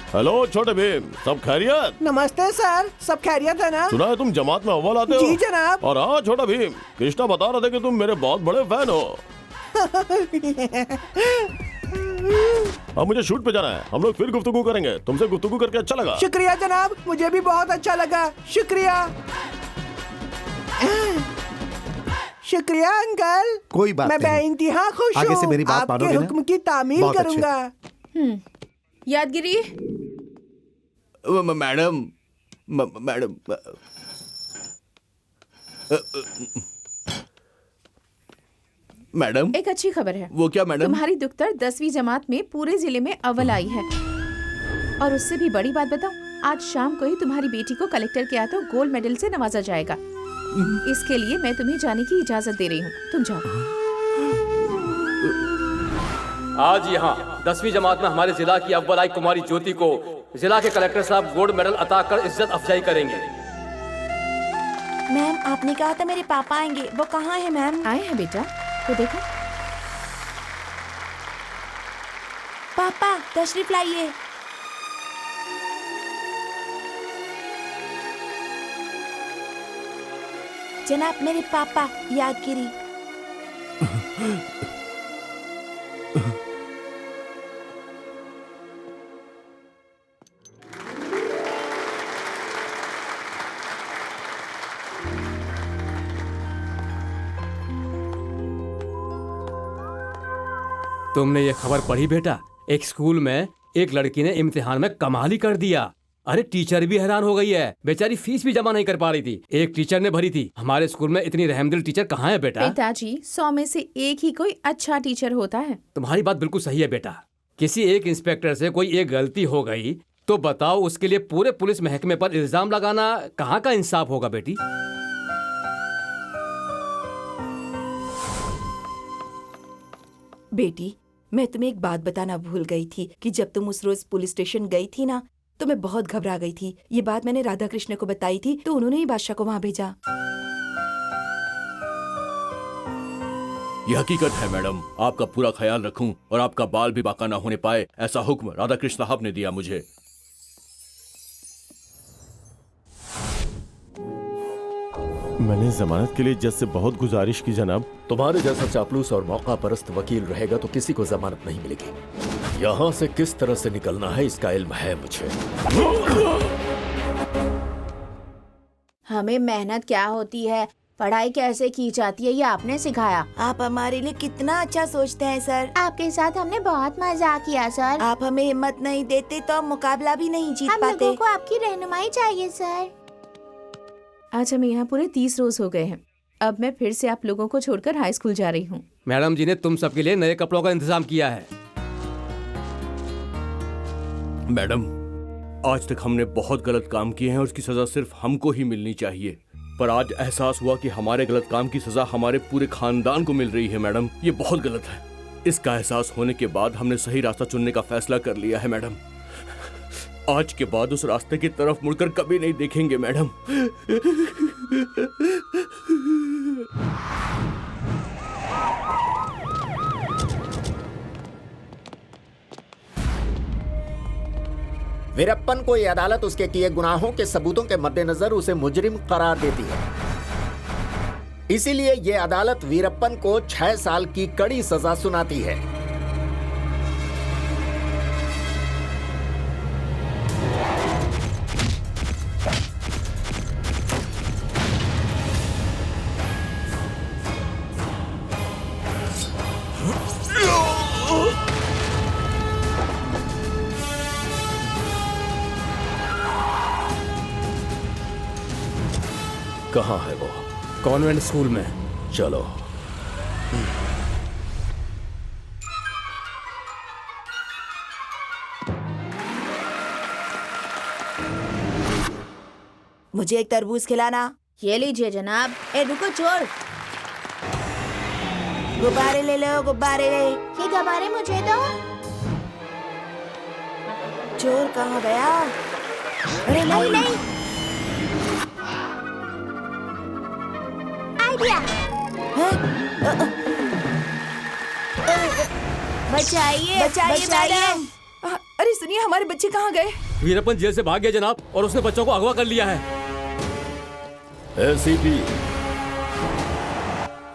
हेलो छोटे भीम, सब खैरियत? नमस्ते सर, सब खैरियत है ना? सुना है तुम जमात में अव्वल आते हो? जी जनाब। और हाँ छोटा भीम, कृष्णा बता रहे थे कि तुम मेरे बहुत बड़े फैन हो। अब मुझे शूट पे जाना है, हम लोग फिर गुफ्तगू करेंगे। तुमसे गुफ्तगू करके अच्छा लगा। शुक्रिया जनाब, मुझे भी बहुत अच्छा लगा। शुक्रिया शुक्रिया अंकल। कोई बात मैं नहीं। बेइंतहा खुश हूँ। आगे से मेरी बात आपके मानोगे ना? हुक्म की तामील बहुत अच्छे। करूंगा। यादगिरी, मैडम मैडम मैडम एक अच्छी खबर है। वो क्या मैडम? तुम्हारी दुख्तर 10वीं जमात में पूरे जिले में अव्वल आई है। और उससे भी बड़ी बात बताऊं, आज शाम को ही तुम्हारी बेटी को कलेक्टर के हाथों गोल्ड मेडल से नवाजा जाएगा। इसके लिए मैं तुम्हें जाने की इजाजत दे रही हूँ, तुम जाओ। आज यहाँ 10वीं जमात में हमारे जिला की अव्वल आई कुमारी ज्योति को जिला के कलेक्टर साहब गोल्ड मेडल अता कर इज्जत अफजाई करेंगे। मैम, आपने कहा था मेरे पापा आएंगे, वो कहाँ है मैम? आए हैं बेटा, तो देखो। पापा तशरीफ लाइए। जनाब, मेरे पापा यादगिरी। तुमने ये खबर पढ़ी बेटा? एक स्कूल में एक लड़की ने इम्तिहान में कमाल ही कर दिया। अरे टीचर भी हैरान हो गई है, बेचारी फीस भी जमा नहीं कर पा रही थी, एक टीचर ने भरी थी। हमारे स्कूल में इतनी रहमदिल टीचर कहाँ है बेटा? पिताजी, 100 में से एक ही कोई अच्छा टीचर होता है। तुम्हारी बात बिल्कुल सही है बेटा। किसी एक इंस्पेक्टर से कोई एक गलती हो गई तो बताओ, उसके लिए पूरे पुलिस महकमे पर इल्जाम लगाना कहाँ का इंसाफ होगा बेटी? बेटी, मैं तुम्हें एक बात बताना भूल गई थी कि जब तुम उस रोज पुलिस स्टेशन गई थी ना, तो मैं बहुत घबरा गई थी। ये बात मैंने राधा कृष्ण को बताई थी, तो उन्होंने ही बादशाह को वहाँ भेजा। ये हकीकत है मैडम, आपका पूरा ख्याल रखूं और आपका बाल भी बाका ना होने पाए, ऐसा हुक्म राधा कृष्ण साहब ने दिया मुझे। मैंने जमानत के लिए जज से बहुत गुजारिश की जनाब। तुम्हारे जैसा चापलूस और मौका परस्त वकील रहेगा तो किसी को जमानत नहीं मिलेगी। यहाँ से किस तरह से निकलना है इसका इल्म है मुझे। हमें मेहनत क्या होती है, पढ़ाई कैसे की जाती है, ये आपने सिखाया। आप हमारे लिए कितना अच्छा सोचते हैं सर। आपके साथ हमने बहुत मजा किया सर। आप हमें हिम्मत नहीं देते तो हम मुकाबला भी नहीं जीत पाते। हम लोगों को आपकी रहनुमाई चाहिए सर। आज हमें यहाँ पूरे 30 रोज हो गए हैं। अब मैं फिर से आप लोगों को छोड़कर हाई स्कूल जा रही हूँ। मैडम जी ने तुम सबके लिए नए कपड़ों का इंतजाम किया है। मैडम, आज तक हमने बहुत गलत काम किए हैं और उसकी सजा सिर्फ हमको ही मिलनी चाहिए, पर आज एहसास हुआ कि हमारे गलत काम की सजा हमारे पूरे खानदान को मिल रही है। मैडम, ये बहुत गलत है। इसका एहसास होने के बाद हमने सही रास्ता चुनने का फैसला कर लिया है। मैडम, आज के बाद उस रास्ते की तरफ मुड़कर कभी नहीं देखेंगे। मैडम, वीरप्पन को यह अदालत उसके किए गुनाहों के सबूतों के मद्देनजर उसे मुजरिम करार देती है। इसीलिए यह अदालत वीरप्पन को 6 साल की कड़ी सजा सुनाती है। कहाँ है वो? कॉन्वेंट स्कूल में। चलो। मुझे एक तरबूज खिलाना। ये लीजिए जनाब। ए रुको चोर, गुब्बारे ले लो, गुब्बारे। ये गुब्बारे मुझे दो। चोर कहाँ गया? अरे नहीं नहीं, आइडिया। बचाइए बचाइए मैडम। अरे सुनिए, हमारे बच्चे कहाँ गए? वीरप्पन जेल से भाग गया जनाब, और उसने बच्चों को अगवा कर लिया है। एसीपी,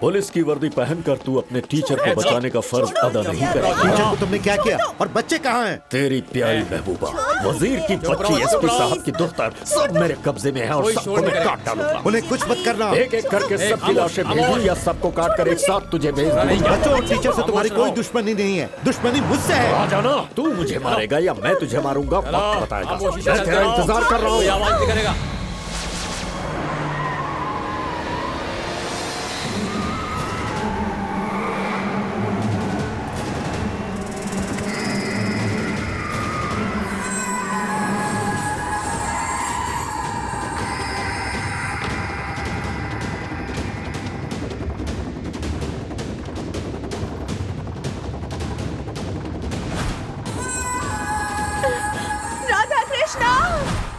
पुलिस की वर्दी पहनकर तू अपने टीचर को बचाने का फर्ज अदा नहीं करेगा। टीचर को तुमने क्या किया? और बच्चे कहाँ हैं? तेरी प्यारी महबूबा, वजीर की बच्ची, एसपी साहब की दुख्तर, सब मेरे कब्जे में है और सबको मैं काट डालूंगा। उन्हें कुछ मत करना। एक एक करके सबकी लाशें भेजूं या सबको काट कर एक साथ तुझे भेज दूं। बच्चों और टीचर से तुम्हारी कोई दुश्मनी नहीं है, दुश्मनी मुझसे है। आ जाना, तू मुझे मारेगा या मैं तुझे मारूंगा, वक्त बताएगा। मैं तेरा इंतजार कर रहा हूँ। आवाज नहीं करेगा।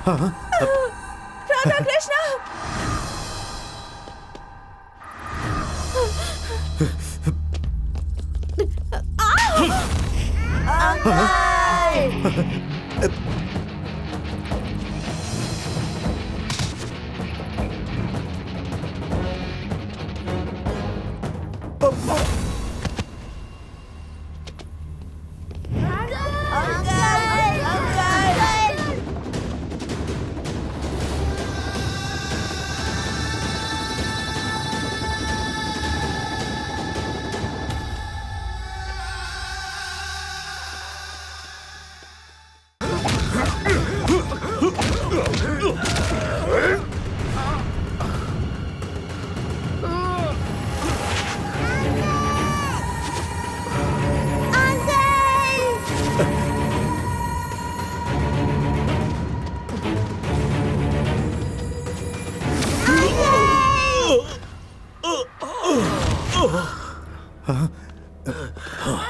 Radha Krishna.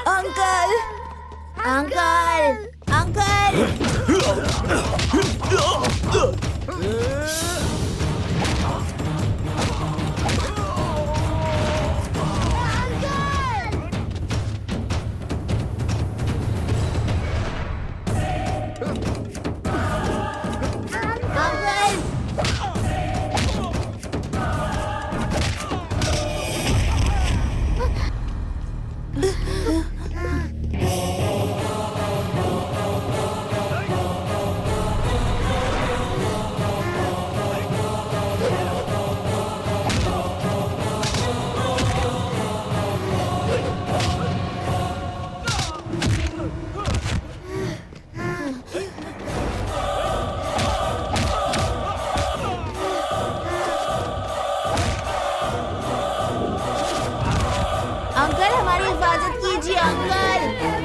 Uncle uncle uncle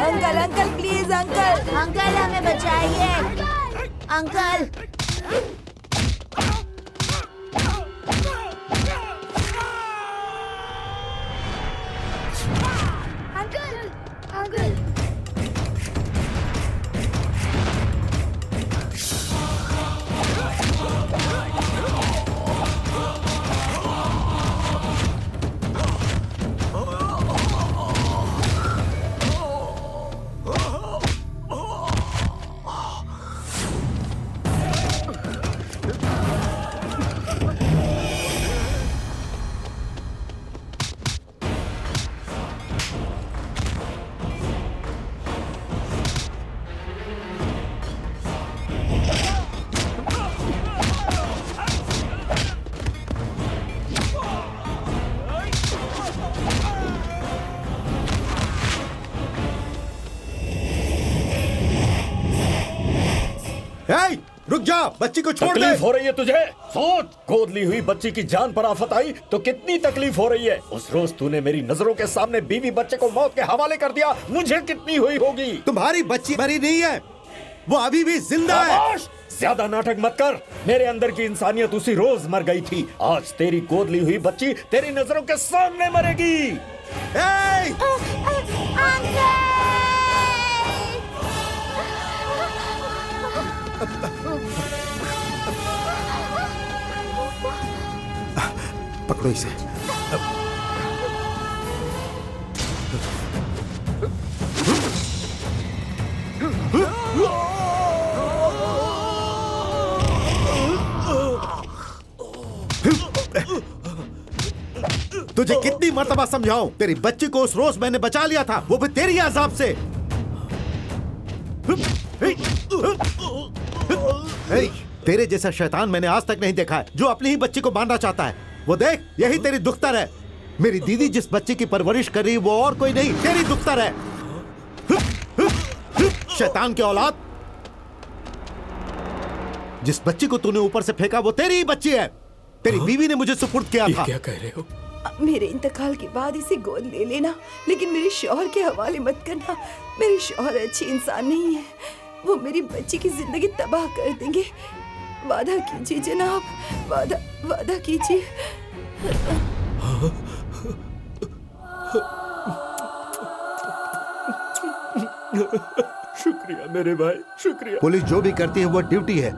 uncle uncle please uncle uncle हमें बचाइए अंकल। हे, रुक जा, बच्ची को छोड़ दे। तकलीफ हो रही है तुझे? सोच, गोद ली हुई बच्ची की जान पर आफत आई तो कितनी तकलीफ हो रही है। उस रोज तूने मेरी नजरों के सामने बीवी बच्चे को मौत के हवाले कर दिया, मुझे कितनी हुई होगी। तुम्हारी बच्ची मरी नहीं है, वो अभी भी जिंदा है। ज्यादा नाटक मत कर, मेरे अंदर की इंसानियत उसी रोज मर गई थी। आज तेरी गोद ली हुई बच्ची तेरी नजरों के सामने मरेगी। पकड़ो इसे। तुझे कितनी मर्तबा समझाऊं, तेरी बच्ची को उस रोज मैंने बचा लिया था, वो भी तेरी अजाब से। तेरे जैसा शैतान मैंने आज तक नहीं देखा है, जो अपनी ही बच्ची को मारना चाहता है। वो देख, यही तेरी दुख्तर है। मेरी दीदी जिस बच्ची की परवरिश कर रही वो और कोई नहीं, तेरी दुख्तर है। शैतान की औलाद, जिस बच्ची को तूने ऊपर से फेंका वो तेरी ही बच्ची है। तेरी बीवी ने मुझे सुपुर्द किया था। क्या कह रहे हो? मेरे इंतकाल के बाद इसे गोद ले लेना, लेकिन मेरे शौहर के हवाले मत करना। मेरे शौहर अच्छे इंसान नहीं है, वो मेरी बच्ची की जिंदगी तबाह कर देंगे। वादा कीजिए जनाब, वादा कीजिए। शुक्रिया मेरे भाई, शुक्रिया। पुलिस जो भी करती है वो ड्यूटी है,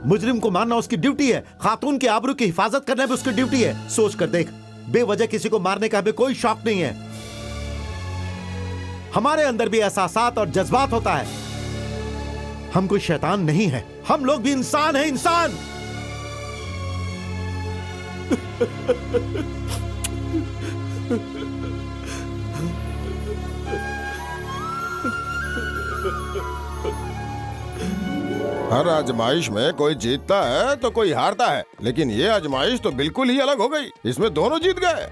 मुजरिम को मारना उसकी ड्यूटी है, खातून की आबरू की हिफाजत करना भी उसकी ड्यूटी है। सोच कर देख, बेवजह किसी को मारने का हमें कोई शौक नहीं है। हमारे अंदर भी एहसासात और जज्बात होता है। हम कोई शैतान नहीं है, हम लोग भी इंसान हैं, इंसान। हर आजमाइश में कोई जीतता है तो कोई हारता है, लेकिन ये आजमाइश तो बिल्कुल ही अलग हो गई। इसमें दोनों जीत गए।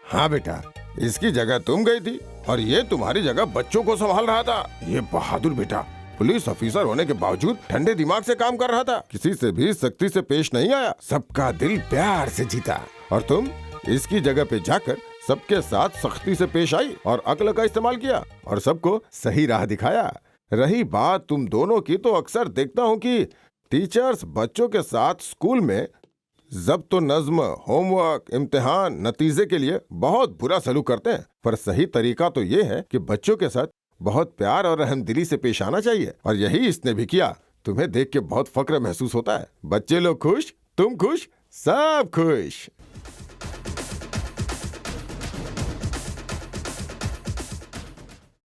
हाँ बेटा, इसकी जगह तुम गई थी और ये तुम्हारी जगह बच्चों को संभाल रहा था। ये बहादुर बेटा पुलिस ऑफिसर होने के बावजूद ठंडे दिमाग से काम कर रहा था, किसी से भी सख्ती से पेश नहीं आया, सबका दिल प्यार से जीता। और तुम इसकी जगह पे जाकर सबके साथ सख्ती से पेश आई और अक्ल का इस्तेमाल किया और सबको सही राह दिखाया। रही बात तुम दोनों की, तो अक्सर देखता हूँ कि टीचर्स बच्चों के साथ स्कूल में ज़ब्त व नज़्म, होमवर्क, इम्तिहान, नतीजे के लिए बहुत बुरा सलूक करते हैं। पर सही तरीका तो ये है कि बच्चों के साथ बहुत प्यार और रहमदिली से पेश आना चाहिए, और यही इसने भी किया। तुम्हें देख के बहुत फक्र महसूस होता है। बच्चे लोग खुश, तुम खुश, सब खुश।